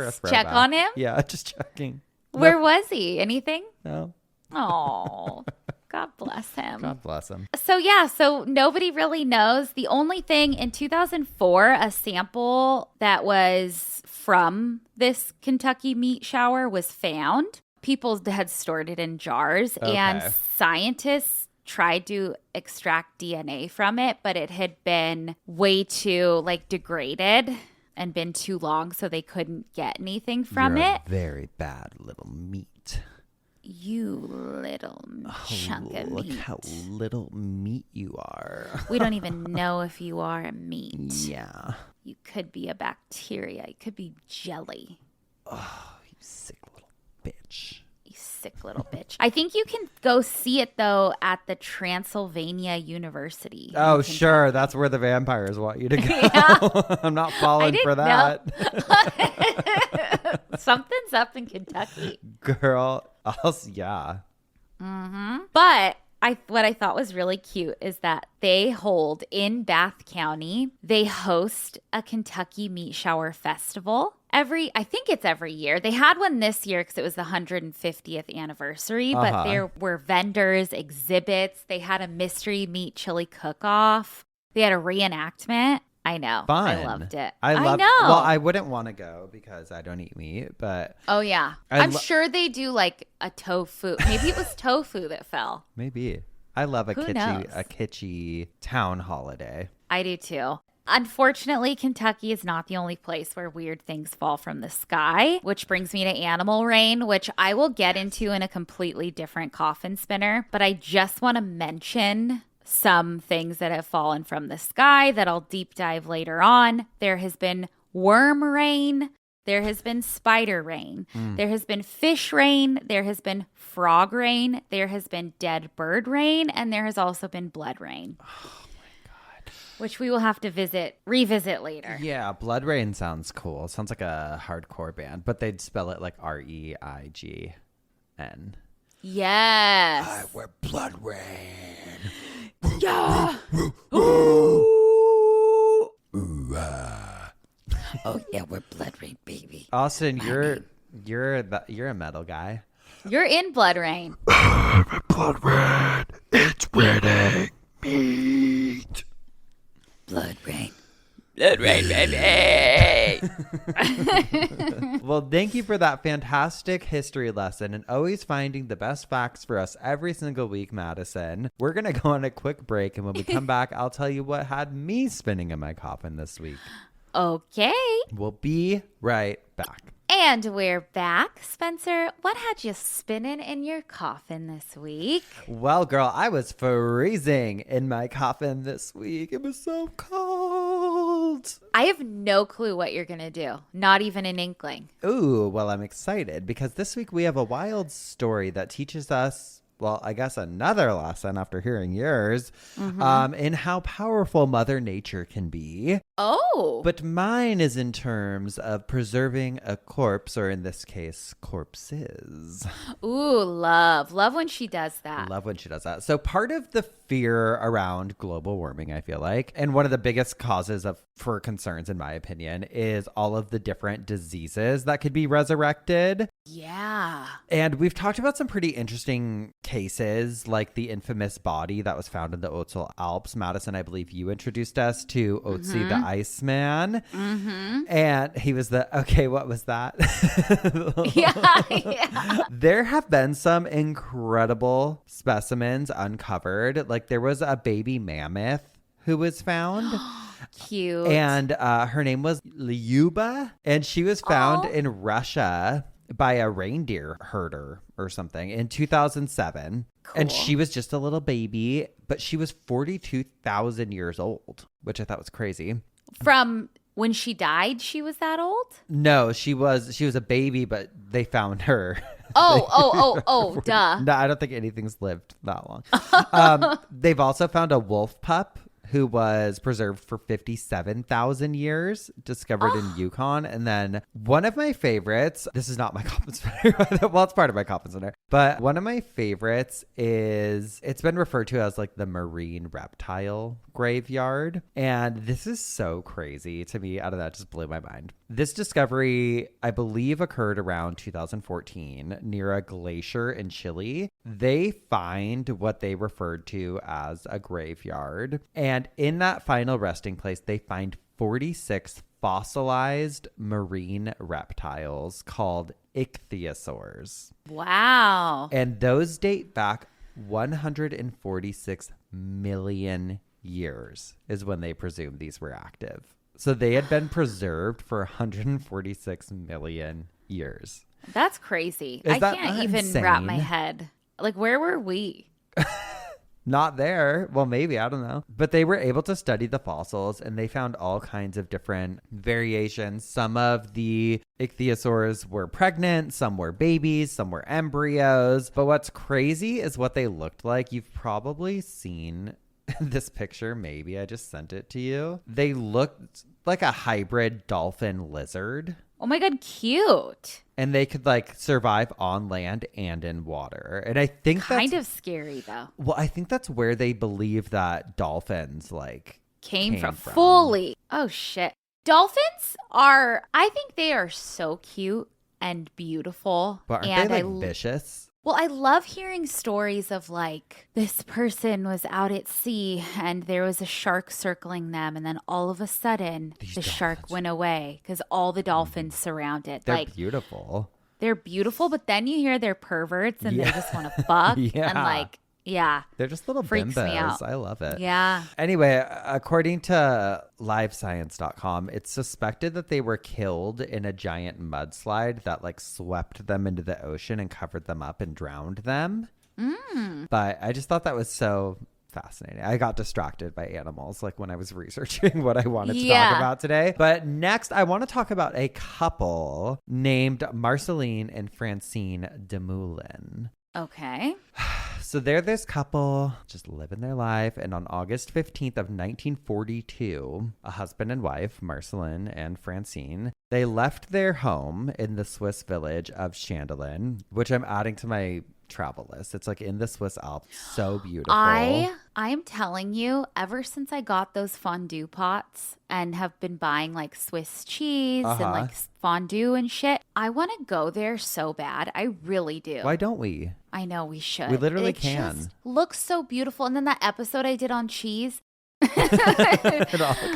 a throwback. Check on him? Yeah, just checking. Where was he? Anything? No. Oh, God bless him. God bless him. So nobody really knows. The only thing in 2004, a sample that was from this Kentucky meat shower was found. People had stored it in jars, and scientists tried to extract DNA from it, but it had been way too degraded and been too long, so they couldn't get anything from it. Very bad little meat. You little chunk of meat. Look how little meat you are. We don't even know if you are a meat. Yeah. You could be a bacteria. You could be jelly. Oh, you sick little bitch. You sick little bitch. I think you can go see it, though, at the Transylvania University. Oh, sure. That's where the vampires want you to go. Yeah. I'm not falling for that. Something's up in Kentucky. Girl. Yeah. Mm-hmm. But what I thought was really cute is that they hold in Bath County, they host a Kentucky Meat Shower Festival. I think it's every year. They had one this year because it was the 150th anniversary, but there were vendors, exhibits. They had a mystery meat chili cook-off. They had a reenactment. I know. Fun. I loved it. I know. Well, I wouldn't want to go because I don't eat meat, but... Oh, yeah. I'm sure they do a tofu. Maybe it was tofu that fell. Maybe. I love a Who kitschy town holiday. I do too. Unfortunately, Kentucky is not the only place where weird things fall from the sky, which brings me to animal rain, which I will get into in a completely different coffin spinner. But I just want to mention some things that have fallen from the sky that I'll deep dive later on. There has been worm rain. There has been spider rain. There has been fish rain. There has been frog rain. There has been dead bird rain. And there has also been blood rain. Which we will have to revisit later. Yeah, Blood Rain sounds cool. It sounds like a hardcore band, but they'd spell it like REIGN. Yes. I wear Blood Rain. Yeah. Oh yeah, we're Blood Rain, baby. Austin, you're a metal guy. You're in Blood Rain. Blood Rain. It's raining meat. Blood Rain. Blood Rain, baby. Well, thank you for that fantastic history lesson and always finding the best facts for us every single week, Madison. We're going to go on a quick break, and when we come back, I'll tell you what had me spinning in my coffin this week. Okay. We'll be right back. And we're back. Spencer, what had you spinning in your coffin this week? Well, girl, I was freezing in my coffin this week. It was so cold. I have no clue what you're going to do. Not even an inkling. Ooh, well, I'm excited because this week we have a wild story that teaches us, well, I guess another lesson after hearing yours, in how powerful Mother Nature can be. Oh. But mine is in terms of preserving a corpse, or in this case, corpses. Ooh, love. Love when she does that. Love when she does that. So part of the fear around global warming, I feel like, and one of the biggest causes for concerns, in my opinion, is all of the different diseases that could be resurrected. Yeah. And we've talked about some pretty interesting cases, like the infamous body that was found in the Ötztal Alps. Madison, I believe you introduced us to Ötzi the Iceman. And he was what was that? Yeah. There have been some incredible specimens uncovered. Like there was a baby mammoth who was found. Cute. And her name was Lyuba, and she was found in Russia by a reindeer herder or something in 2007. Cool. And she was just a little baby, but she was 42,000 years old, which I thought was crazy. From when she died, she was that old? No, she was a baby, but they found her. Duh. No, I don't think anything's lived that long. They've also found a wolf pup who was preserved for 57,000 years, discovered in Yukon. And then one of my favorites, this is not my coffin center. Well, it's part of my coffin center. But one of my favorites is, it's been referred to as like the marine reptile graveyard. And this is so crazy to me. I don't know, it just blew my mind. This discovery, I believe, occurred around 2014 near a glacier in Chile. They find what they referred to as a graveyard. And in that final resting place, they find 46 fossilized marine reptiles called ichthyosaurs. Wow. And those date back 146 million years is when they presume these were active. So they had been preserved for 146 million years. That's crazy. Is I that can't even insane? wrap my head. Like, where were we? Not there. Well, maybe. I don't know. But they were able to study the fossils and they found all kinds of different variations. Some of the ichthyosaurs were pregnant. Some were babies. Some were embryos. But what's crazy is what they looked like. You've probably seen this picture. Maybe I just sent it to you. They looked like a hybrid dolphin lizard. Oh my God, cute. And they could like survive on land and in water. And I think kind of scary though. Well, I think that's where they believe that dolphins like came from. Fully. Oh shit. Dolphins are, I think they are so cute and beautiful. But aren't they like vicious? Well, I love hearing stories of like this person was out at sea and there was a shark circling them. And then all of a sudden the shark went away because all the dolphins surround it. They're like, beautiful. They're beautiful. But then you hear they're perverts and they just want to fuck. And like, yeah. They're just little freaks bimbos. Me out. I love it. Yeah. Anyway, according to livescience.com, it's suspected that they were killed in a giant mudslide that like swept them into the ocean and covered them up and drowned them. But I just thought that was so fascinating. I got distracted by animals like when I was researching what I wanted to talk about today. But next, I want to talk about a couple named Marceline and Francine Demoulin. Okay. So they're this couple just living their life. And on August 15th of 1942, a husband and wife, Marceline and Francine, they left their home in the Swiss village of Chandelin, which I'm adding to my travel list. It's like in the Swiss Alps. So beautiful. I am telling you, ever since I got those fondue pots and have been buying like Swiss cheese and like fondue and shit, I want to go there so bad. I really do. Why don't we? I know we should. We literally it can. Just looks so beautiful. And then that episode I did on cheese,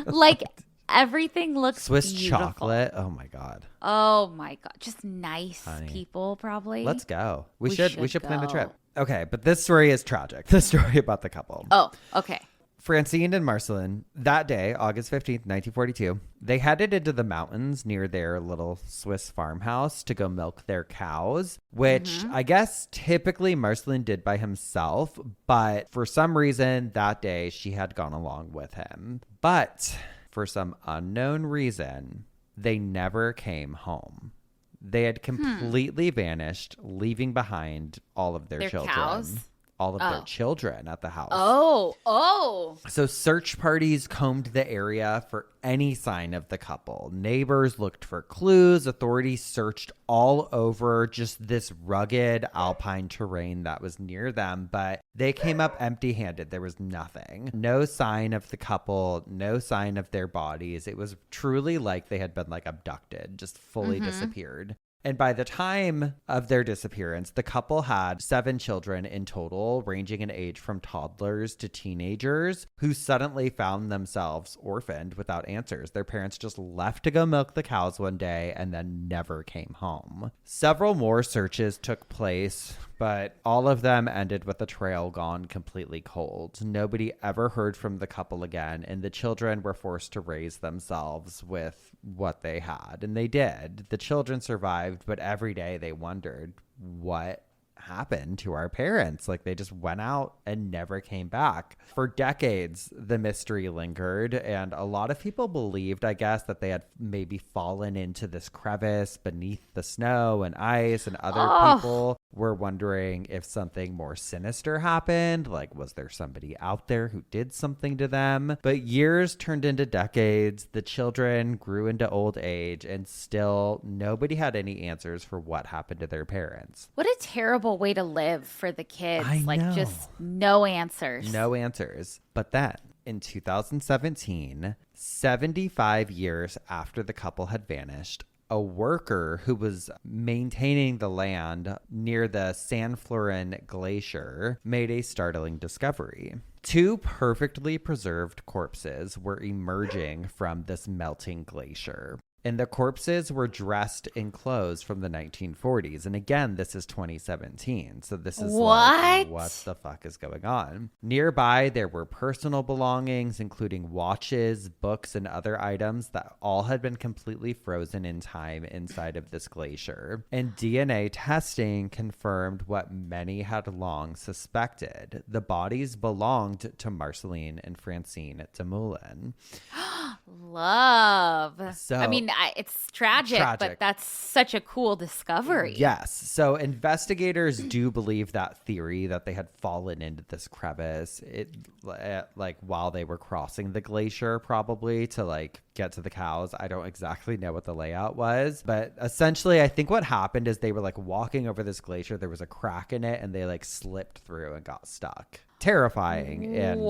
like everything looks Swiss beautiful. chocolate. Oh my God. Oh my God. Just nice Honey. people probably. Let's go. We should plan the go. trip. Okay, but this story is tragic. The story about the couple. Oh, okay. Francine and Marceline, that day, August 15th, 1942, they headed into the mountains near their little Swiss farmhouse to go milk their cows, which I guess typically Marceline did by himself, but for some reason that day she had gone along with him. But for some unknown reason, they never came home. They had completely vanished, leaving behind all of their children. Cows? All of their children at the house. Oh. So search parties combed the area for any sign of the couple. Neighbors looked for clues. Authorities searched all over just this rugged alpine terrain that was near them, but they came up empty-handed. There was nothing. No sign of the couple, no sign of their bodies. It was truly like they had been like abducted, just fully disappeared. And by the time of their disappearance, the couple had 7 children in total, ranging in age from toddlers to teenagers, who suddenly found themselves orphaned without answers. Their parents just left to go milk the cows one day and then never came home. Several more searches took place, but all of them ended with the trail gone completely cold. Nobody ever heard from the couple again, and the children were forced to raise themselves with what they had. And they did. The children survived, but every day they wondered what happened to our parents? Like, they just went out and never came back. For decades, the mystery lingered, and a lot of people believed, I guess, that they had maybe fallen into this crevice beneath the snow and ice, and other people were wondering if something more sinister happened. Like, was there somebody out there who did something to them? But years turned into decades, the children grew into old age, and still nobody had any answers for what happened to their parents. What a terrible way to live for the kids. I like, know. just no answers. No answers. But then, in 2017, 75 years after the couple had vanished, a worker who was maintaining the land near the San Florin Glacier made a startling discovery. Two perfectly preserved corpses were emerging from this melting glacier. And the corpses were dressed in clothes from the 1940s. And again, this is 2017. So this is like, what the fuck is going on? Nearby, there were personal belongings, including watches, books, and other items that all had been completely frozen in time inside of this glacier. And DNA testing confirmed what many had long suspected. The bodies belonged to Marceline and Francine Dumoulin. Love. So, I mean, it's tragic, but that's such a cool discovery. Yes. So investigators do believe that theory that they had fallen into this crevice, like while they were crossing the glacier, probably to like get to the cows. I don't exactly know what the layout was, but essentially I think what happened is they were like walking over this glacier. There was a crack in it and they like slipped through and got stuck. Terrifying and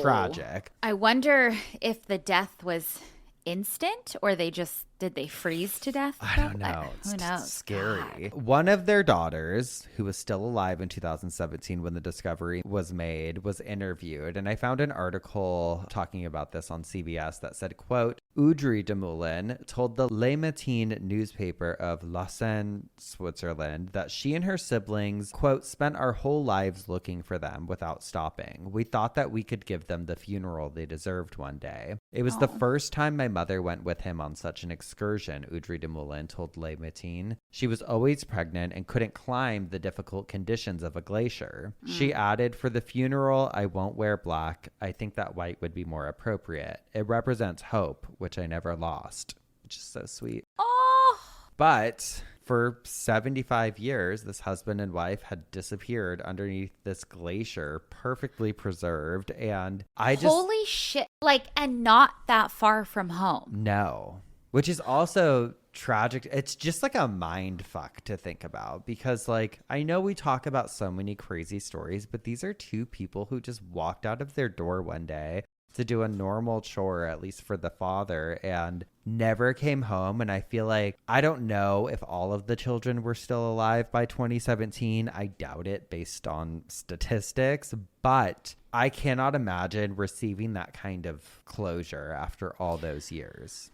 tragic. I wonder if the death was instant or did they freeze to death? I don't know. Who knows? Scary. God. One of their daughters, who was still alive in 2017 when the discovery was made, was interviewed. And I found an article talking about this on CBS that said, quote, Audrey Dumoulin told the Le Matin newspaper of Lausanne, Switzerland, that she and her siblings, quote, spent our whole lives looking for them without stopping. We thought that we could give them the funeral they deserved one day. It was the first time my mother went with him on such an excursion, Audrey Dumoulin told Le Matin. She was always pregnant and couldn't climb the difficult conditions of a glacier. She added, for the funeral, I won't wear black. I think that white would be more appropriate. It represents hope, which I never lost, which is so sweet. Oh! But for 75 years, this husband and wife had disappeared underneath this glacier, perfectly preserved. And Holy shit. Like, and not that far from home. No. Which is also tragic. It's just like a mind fuck to think about because, like, I know we talk about so many crazy stories, but these are two people who just walked out of their door one day to do a normal chore, at least for the father, and never came home. And I feel like, I don't know if all of the children were still alive by 2017. I doubt it based on statistics, but I cannot imagine receiving that kind of closure after all those years.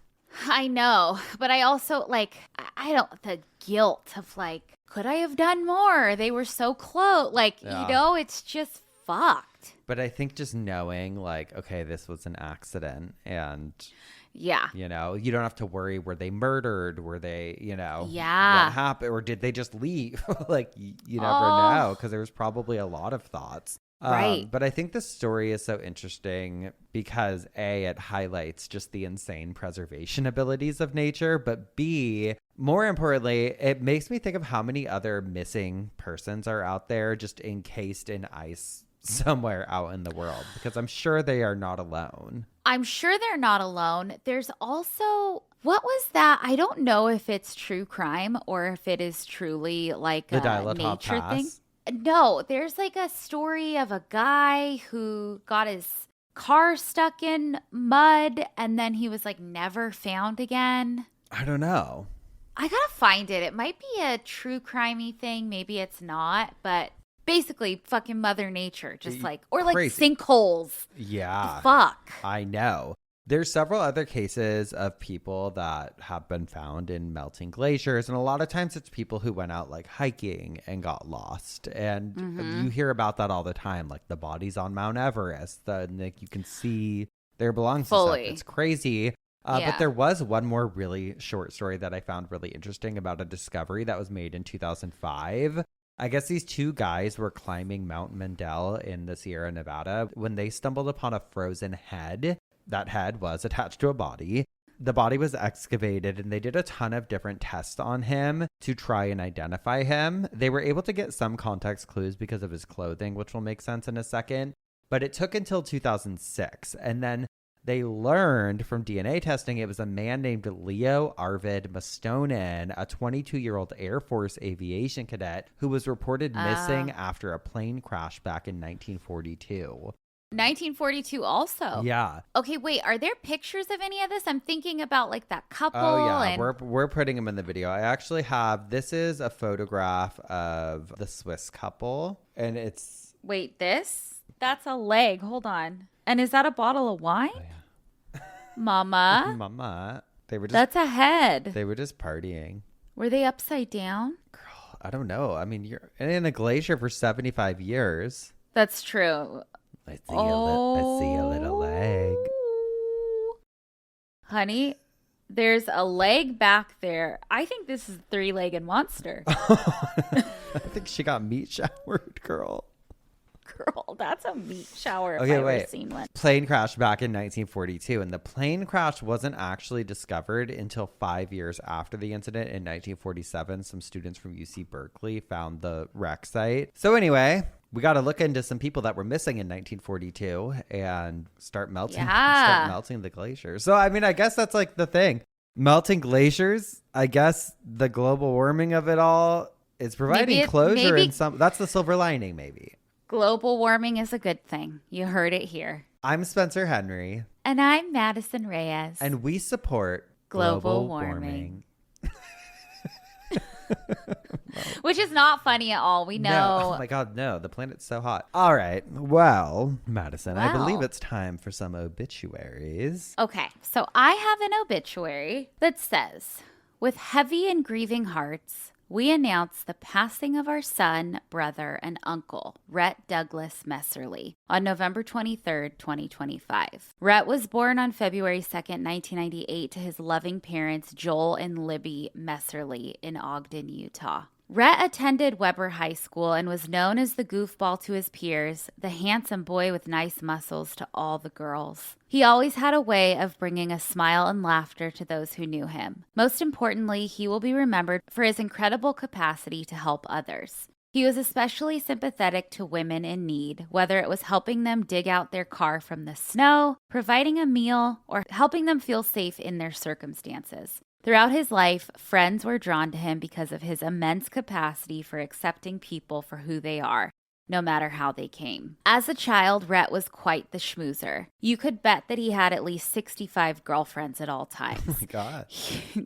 I know, but I also the guilt of like, could I have done more? They were so close. Like, you know, it's just fucked. But I think just knowing like, okay, this was an accident and yeah, you know, you don't have to worry, were they murdered? Were they, you know, what happened? Or did they just leave? Like, you never know, because there was probably a lot of thoughts. Right. But I think this story is so interesting because A, it highlights just the insane preservation abilities of nature, but B, more importantly, it makes me think of how many other missing persons are out there just encased in ice somewhere out in the world, because I'm sure they are not alone. I'm sure they're not alone. There's also, what was that? I don't know if it's true crime or if it is truly like a nature thing. No, there's like a story of a guy who got his car stuck in mud and then he was like never found again. I don't know. I gotta find it. It might be a true crimey thing. Maybe it's not, but basically fucking Mother Nature, just like, or like sinkholes. Yeah. Fuck. I know. There's several other cases of people that have been found in melting glaciers. And a lot of times it's people who went out like hiking and got lost. And you hear about that all the time, like the bodies on Mount Everest. Like you can see their belongings. Fully. It's crazy. But there was one more really short story that I found really interesting about a discovery that was made in 2005. I guess these two guys were climbing Mount Mandel in the Sierra Nevada when they stumbled upon a frozen head. That head was attached to a body. The body was excavated and they did a ton of different tests on him to try and identify him. They were able to get some context clues because of his clothing, which will make sense in a second. But it took until 2006. And then they learned from DNA testing it was a man named Leo Arvid Mastonen, a 22-year-old Air Force aviation cadet who was reported missing after a plane crash back in 1942. 1942 also. Yeah. Okay, wait, are there pictures of any of this? I'm thinking about like that couple. Oh yeah, and... we're putting them in the video. I actually have, this is a photograph of the Swiss couple and it's... Wait, this? That's a leg. Hold on. And is that a bottle of wine? Oh, yeah. Mama. Mama. They were just... That's a head. They were just partying. Were they upside down? Girl, I don't know. I mean, you're in a glacier for 75 years. That's true. I see a little leg. Honey, there's a leg back there. I think this is a three-legged monster. I think she got meat showered, girl. Girl, that's a meat shower if Okay, I've wait. ever seen one. Plane crash back in 1942, and the plane crash wasn't actually discovered until 5 years after the incident in 1947. Some students from UC Berkeley found the wreck site. So anyway, we got to look into some people that were missing in 1942 and start melting the glaciers. So, I mean, I guess that's like the thing. Melting glaciers, I guess the global warming of it all is providing closure in some... That's the silver lining, maybe. Global warming is a good thing. You heard it here. I'm Spencer Henry. And I'm Madison Reyes. And we support global warming. Which is not funny at all. We know. No. Oh my God, no. The planet's so hot. All right. Well, Madison, I believe it's time for some obituaries. Okay. So I have an obituary that says, with heavy and grieving hearts, we announce the passing of our son, brother, and uncle, Rhett Douglas Messerly, on November 23rd, 2025. Rhett was born on February 2nd, 1998, to his loving parents, Joel and Libby Messerly, in Ogden, Utah. Rhett attended Weber High School and was known as the goofball to his peers, the handsome boy with nice muscles to all the girls. He always had a way of bringing a smile and laughter to those who knew him. Most importantly, he will be remembered for his incredible capacity to help others. He was especially sympathetic to women in need, whether it was helping them dig out their car from the snow, providing a meal, or helping them feel safe in their circumstances. Throughout his life, friends were drawn to him because of his immense capacity for accepting people for who they are, no matter how they came. As a child, Rhett was quite the schmoozer. You could bet that he had at least 65 girlfriends at all times. Oh my God.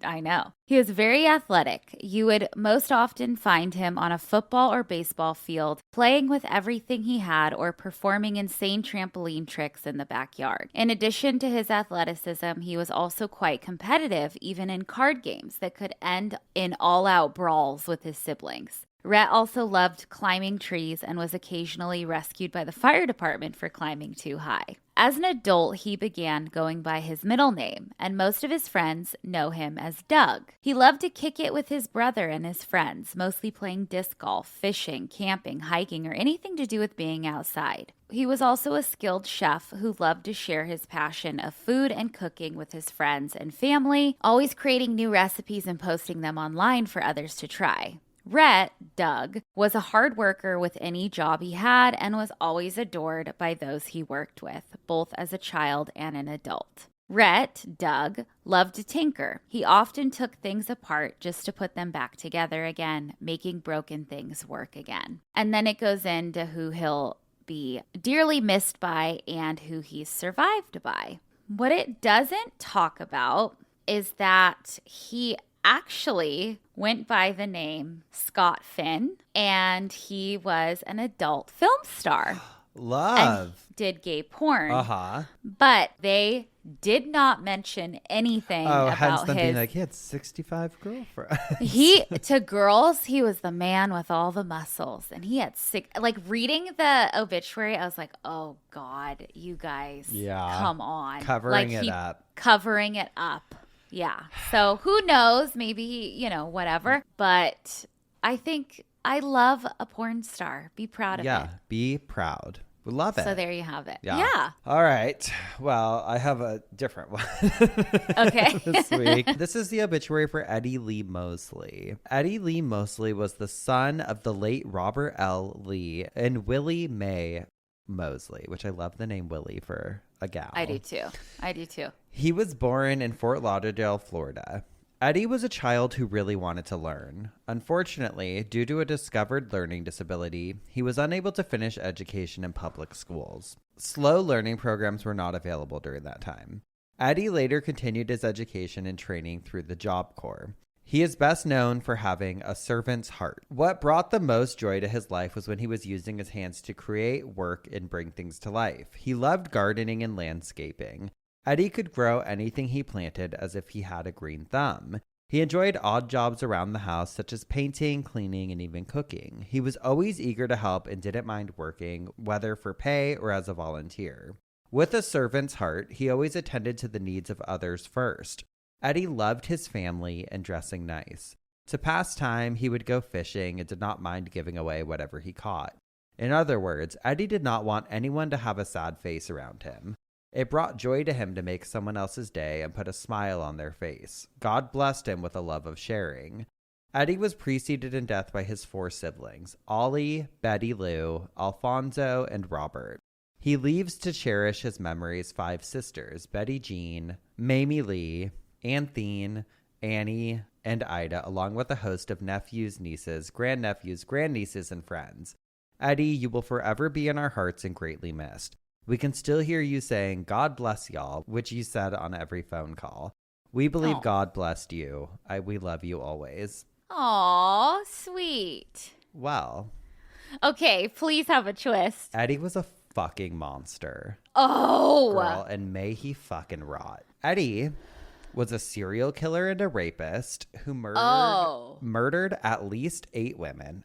I know. He was very athletic. You would most often find him on a football or baseball field, playing with everything he had or performing insane trampoline tricks in the backyard. In addition to his athleticism, he was also quite competitive, even in card games that could end in all-out brawls with his siblings. Rhett also loved climbing trees and was occasionally rescued by the fire department for climbing too high. As an adult, he began going by his middle name, and most of his friends know him as Doug. He loved to kick it with his brother and his friends, mostly playing disc golf, fishing, camping, hiking, or anything to do with being outside. He was also a skilled chef who loved to share his passion of food and cooking with his friends and family, always creating new recipes and posting them online for others to try. Rhett, Doug, was a hard worker with any job he had and was always adored by those he worked with, both as a child and an adult. Rhett, Doug, loved to tinker. He often took things apart just to put them back together again, making broken things work again. And then it goes into who he'll be dearly missed by and who he's survived by. What it doesn't talk about is that he actually went by the name Scott Finn, and he was an adult film star. Love. And did gay porn. Uh-huh. But they did not mention anything about hence them his... being like, he had 65 girlfriends. To girls, he was the man with all the muscles. And he had like reading the obituary, I was like, oh God, you guys, come on. Covering it up. Covering it up. Yeah. So who knows? Maybe, whatever. But I think I love a porn star. Be proud of it. Yeah, be proud. We love it. So there you have it. Yeah. Yeah. All right. Well, I have a different one. Okay. This week. This is the obituary for Eddie Lee Mosley. Eddie Lee Mosley was the son of the late Robert L. Lee and Willie Mae Mosley, which I love the name Willie for a gal. I do too. He was born in Fort Lauderdale, Florida. Eddie was a child who really wanted to learn. Unfortunately, due to a discovered learning disability, he was unable to finish education in public schools. Slow learning programs were not available during that time. Eddie later continued his education and training through the Job Corps. He is best known for having a servant's heart. What brought the most joy to his life was when he was using his hands to create, work, and bring things to life. He loved gardening and landscaping. Eddie could grow anything he planted as if he had a green thumb. He enjoyed odd jobs around the house, such as painting, cleaning, and even cooking. He was always eager to help and didn't mind working, whether for pay or as a volunteer. With a servant's heart, he always attended to the needs of others first. Eddie loved his family and dressing nice. To pass time, he would go fishing and did not mind giving away whatever he caught. In other words, Eddie did not want anyone to have a sad face around him. It brought joy to him to make someone else's day and put a smile on their face. God blessed him with a love of sharing. Eddie was preceded in death by his 4 siblings, Ollie, Betty Lou, Alfonso, and Robert. He leaves to cherish his memories 5 sisters, Betty Jean, Mamie Lee, Anthene, Annie, and Ida, along with a host of nephews, nieces, grandnephews, grandnieces, and friends. Eddie, you will forever be in our hearts and greatly missed. We can still hear you saying, God bless y'all, which you said on every phone call. We believe God blessed you. We love you always. Aw, sweet. Well. Okay, please have a twist. Eddie was a fucking monster. Oh. Girl, and may he fucking rot. Eddie was a serial killer and a rapist who murdered at least 8 women,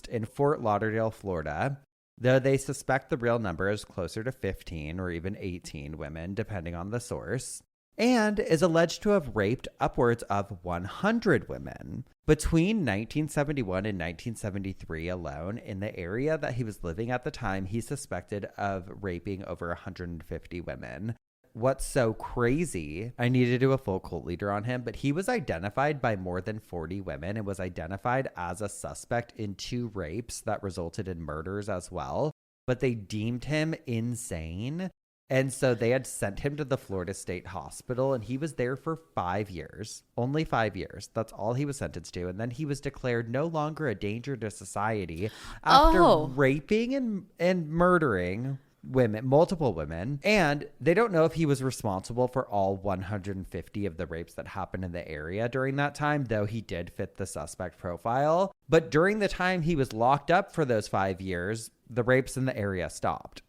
in Fort Lauderdale, Florida. Though they suspect the real number is closer to 15 or even 18 women, depending on the source, and is alleged to have raped upwards of 100 women. Between 1971 and 1973 alone, in the area that he was living at the time, he's suspected of raping over 150 women. What's so crazy, I need to do a full cult leader on him, but he was identified by more than 40 women and was identified as a suspect in 2 rapes that resulted in murders as well. But they deemed him insane. And so they had sent him to the Florida State Hospital, and he was there for 5 years. Only 5 years. That's all he was sentenced to. And then he was declared no longer a danger to society after raping and murdering women, multiple women, and they don't know if he was responsible for all 150 of the rapes that happened in the area during that time, though he did fit the suspect profile. But during the time he was locked up for those 5 years, the rapes in the area stopped.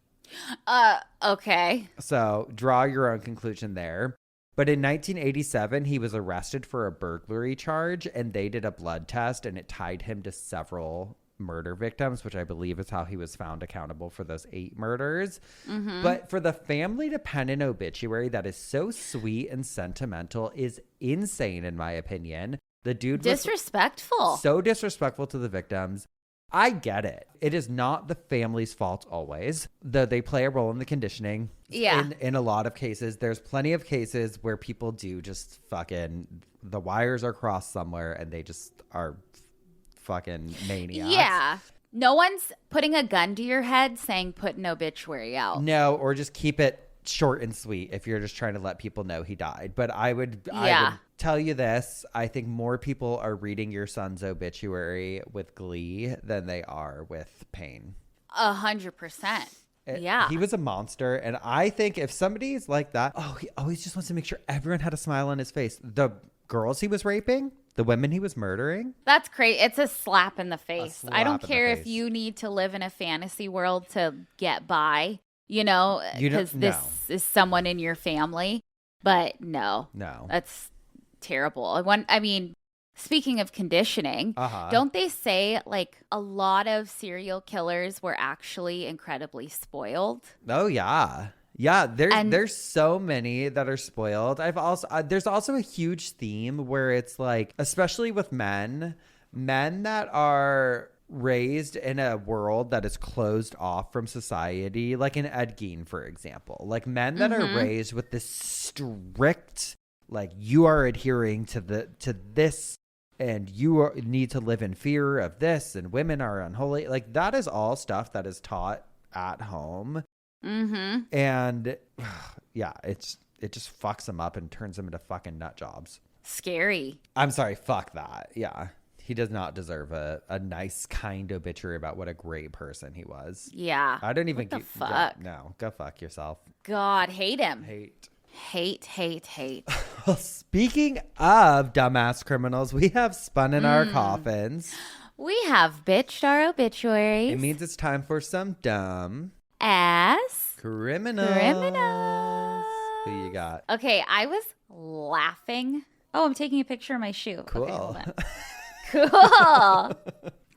Okay. So draw your own conclusion there. But in 1987, he was arrested for a burglary charge, and they did a blood test, and it tied him to several murder victims, which I believe is how he was found accountable for those 8 murders. Mm-hmm. But for the family to pen an obituary that is so sweet and sentimental is insane, in my opinion. The dude was disrespectful. So disrespectful to the victims. I get it. It is not the family's fault always, though they play a role in the conditioning. Yeah. In a lot of cases, there's plenty of cases where people do just fucking, the wires are crossed somewhere and they just are fucking maniacs. Yeah. No one's putting a gun to your head saying put an obituary out. No, or just keep it short and sweet if you're just trying to let people know he died. But I would tell you this. I think more people are reading your son's obituary with glee than they are with pain. 100%. Yeah. He was a monster. And I think if somebody's like that, he always just wants to make sure everyone had a smile on his face. The girls he was raping, the women he was murdering. That's crazy. It's a slap in the face. I don't care if you need to live in a fantasy world to get by, because this is someone in your family. But no, that's terrible. I mean, speaking of conditioning, don't they say like a lot of serial killers were actually incredibly spoiled? Oh, yeah. Yeah, there's so many that are spoiled. There's also a huge theme where it's like, especially with men, Men that are raised in a world that is closed off from society, like in Ed Gein, for example, like men that are raised with this strict, like you are adhering to this and need to live in fear of this and women are unholy. Like that is all stuff that is taught at home. And yeah, it just fucks them up and turns them into fucking nut jobs. Scary. I'm sorry, fuck that. Yeah. He does not deserve a nice, kind obituary about what a great person he was. Yeah. I don't even what the fuck? Yeah, no, go fuck yourself. God, hate him. Hate. Well, speaking of dumbass criminals, we have spun in our coffins. We have bitched our obituaries. It means it's time for some dumb ass criminals. Who you got? Okay, I was laughing. Oh, I'm taking a picture of my shoe. Cool. Okay, hold on. Cool.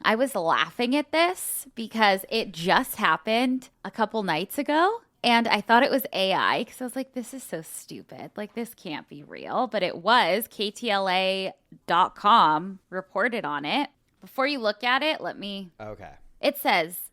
I was laughing at this because it just happened a couple nights ago. And I thought it was AI because I was like, this is so stupid. Like, this can't be real. But it was. KTLA.com reported on it. Before you look at it, Okay. It says,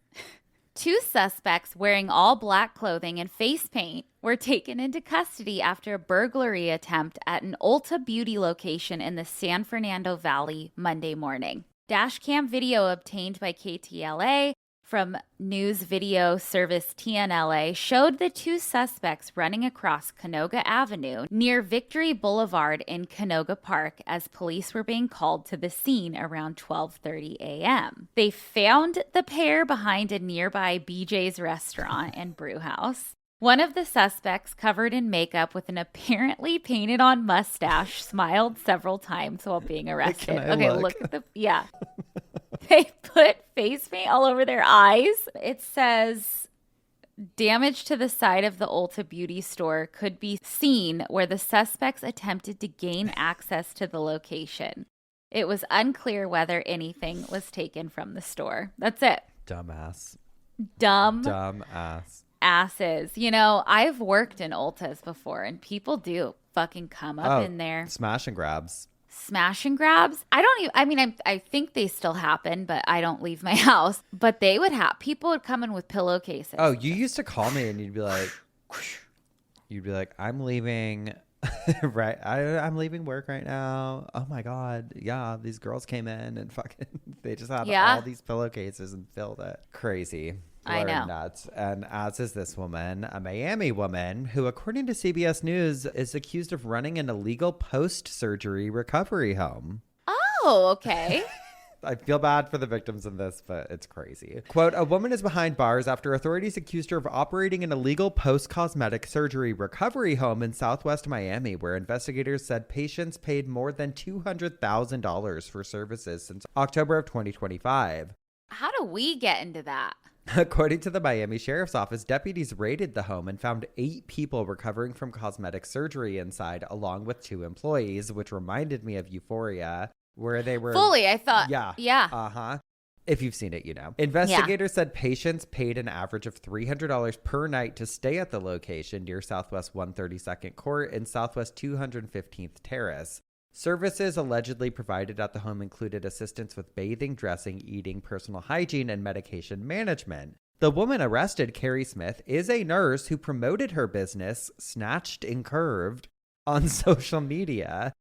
2 suspects wearing all black clothing and face paint were taken into custody after a burglary attempt at an Ulta Beauty location in the San Fernando Valley Monday morning. Dashcam video obtained by KTLA from news video service TNLA showed the 2 suspects running across Canoga Avenue near Victory Boulevard in Canoga Park as police were being called to the scene around 12:30 a.m. They found the pair behind a nearby BJ's restaurant and brew house. One of the suspects, covered in makeup with an apparently painted on mustache, smiled several times while being arrested. Okay, look at yeah. They put face paint all over their eyes. It says damage to the side of the Ulta Beauty store could be seen where the suspects attempted to gain access to the location. It was unclear whether anything was taken from the store. That's it. Dumbass. Dumbass. Asses. You know, I've worked in Ultas before and people do fucking come up in there. Smash and grabs. Smash and grabs. I think they still happen, but I don't leave my house. But they would have, people would come in with pillowcases. Oh, you used to call me and you'd be like, I'm leaving. Right. I'm leaving work right now. Oh my God. Yeah. These girls came in and fucking, they just had all these pillowcases and filled it. Crazy. I know. Nuts. And as is this woman, a Miami woman who, according to CBS News, is accused of running an illegal post-surgery recovery home. Oh, okay. I feel bad for the victims in this, but it's crazy. Quote, a woman is behind bars after authorities accused her of operating an illegal post-cosmetic surgery recovery home in Southwest Miami, where investigators said patients paid more than $200,000 for services since October of 2025. How do we get into that? According to the Miami Sheriff's Office, deputies raided the home and found 8 people recovering from cosmetic surgery inside, along with 2 employees, which reminded me of Euphoria, where they were... Fully, I thought. Yeah. Uh-huh. If you've seen it, you know. Investigators said patients paid an average of $300 per night to stay at the location near Southwest 132nd Court and Southwest 215th Terrace. Services allegedly provided at the home included assistance with bathing, dressing, eating, personal hygiene, and medication management. The woman arrested, Carrie Smith, is a nurse who promoted her business, Snatched and Curved, on social media.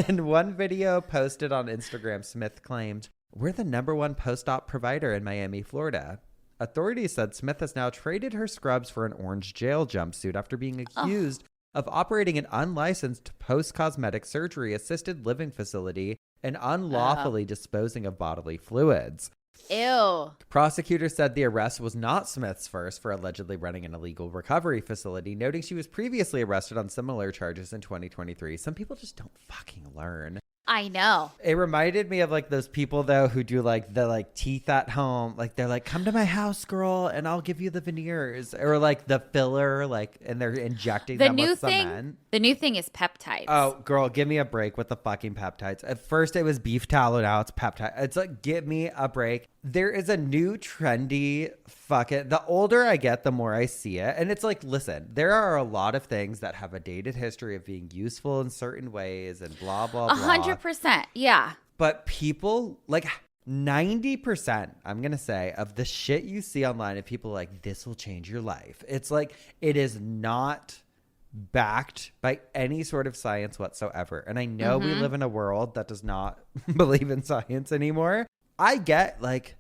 In one video posted on Instagram, Smith claimed, "We're the #1 post-op provider in Miami, Florida." Authorities said Smith has now traded her scrubs for an orange jail jumpsuit after being accused of operating an unlicensed post-cosmetic surgery assisted living facility and unlawfully disposing of bodily fluids. Ew. Prosecutors said the arrest was not Smith's first for allegedly running an illegal recovery facility, noting she was previously arrested on similar charges in 2023. Some people just don't fucking learn. I know. It reminded me of like those people though who do like the like teeth at home. Like they're like, come to my house, girl, and I'll give you the veneers. Or like the filler, like, and they're injecting them with cement. The new thing is peptides. Oh, girl, give me a break with the fucking peptides. At first it was beef tallow, now it's peptide. It's like, give me a break. There is a new trendy the older I get, the more I see it. And it's like, listen, there are a lot of things that have a dated history of being useful in certain ways and blah, blah, blah. 100%. Yeah. But people, like 90%, I'm going to say, of the shit you see online, if people are like, this will change your life. It's like, it is not backed by any sort of science whatsoever. And I know we live in a world that does not believe in science anymore. I get like,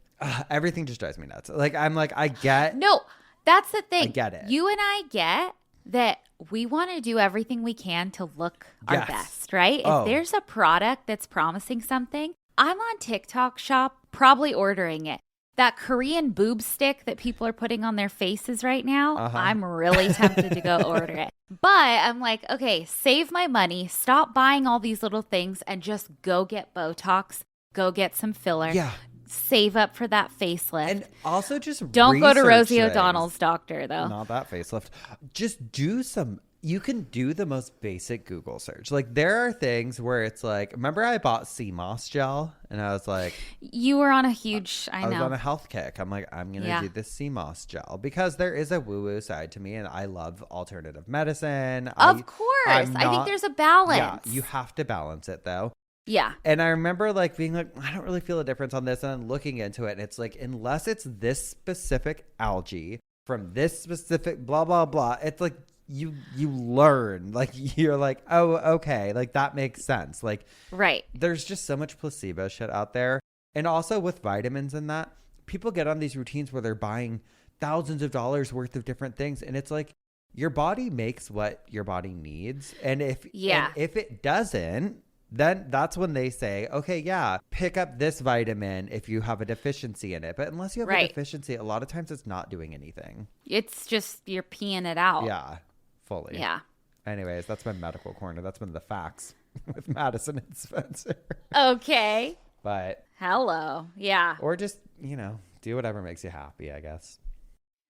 everything just drives me nuts. Like, I'm like, I get. No, that's the thing. I get it. You and I get that we want to do everything we can to look our best, right? If there's a product that's promising something, I'm on TikTok shop, probably ordering it. That Korean boob stick that people are putting on their faces right now, I'm really tempted to go order it. But I'm like, okay, save my money, stop buying all these little things and just go get Botox, go get some filler. Yeah. Save up for that facelift. And also just don't go to Rosie things. O'Donnell's doctor, though. Not that facelift. Just do some. You can do the most basic Google search. Like, there are things where it's like, remember I bought sea moss gel and I was like, you were on a huge, I know. was on a health kick. I'm like, I'm going to do this sea moss gel because there is a woo-woo side to me and I love alternative medicine. Of course. I think there's a balance. Yeah, you have to balance it though. Yeah. And I remember like being like, I don't really feel a difference on this. And then looking into it and it's like, unless it's this specific algae from this specific blah, blah, blah, it's like, you learn, like, you're like, oh, okay, like that makes sense. Like, right. There's just so much placebo shit out there. And also with vitamins and that, people get on these routines where they're buying thousands of dollars worth of different things. And it's like, your body makes what your body needs. And if it doesn't, then that's when they say, okay, yeah, pick up this vitamin if you have a deficiency in it. But unless you have a deficiency, a lot of times it's not doing anything. It's just you're peeing it out. Yeah. Fully. Yeah. Anyways, that's my medical corner. That's been the facts with Madison and Spencer. Okay. But. Hello. Yeah. Or just, do whatever makes you happy, I guess.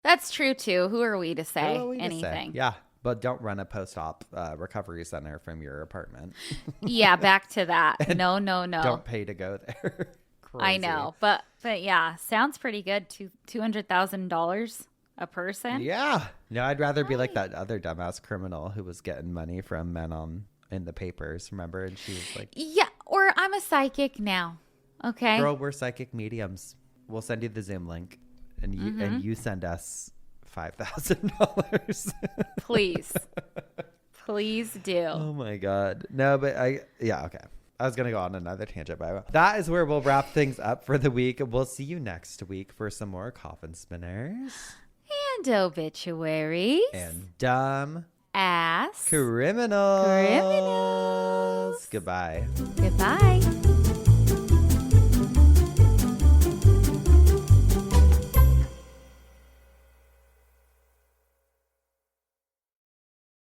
That's true, too. Who are we to say anything? Yeah. But don't run a post-op recovery center from your apartment. Yeah. Back to that. No. Don't pay to go there. Crazy. I know. But yeah, sounds pretty good. $200,000 a person. Yeah. No, I'd rather be like that other dumbass criminal who was getting money from men in the papers, remember? And she was like, yeah, or I'm a psychic now. Okay. Girl, we're psychic mediums. We'll send you the Zoom link and you send us $5,000. Please do. Oh my God. No, but okay. I was going to go on another tangent, but that is where we'll wrap things up for the week. We'll see you next week for some more coffin spinners. And obituaries. And dumb ass criminals. Goodbye. Goodbye.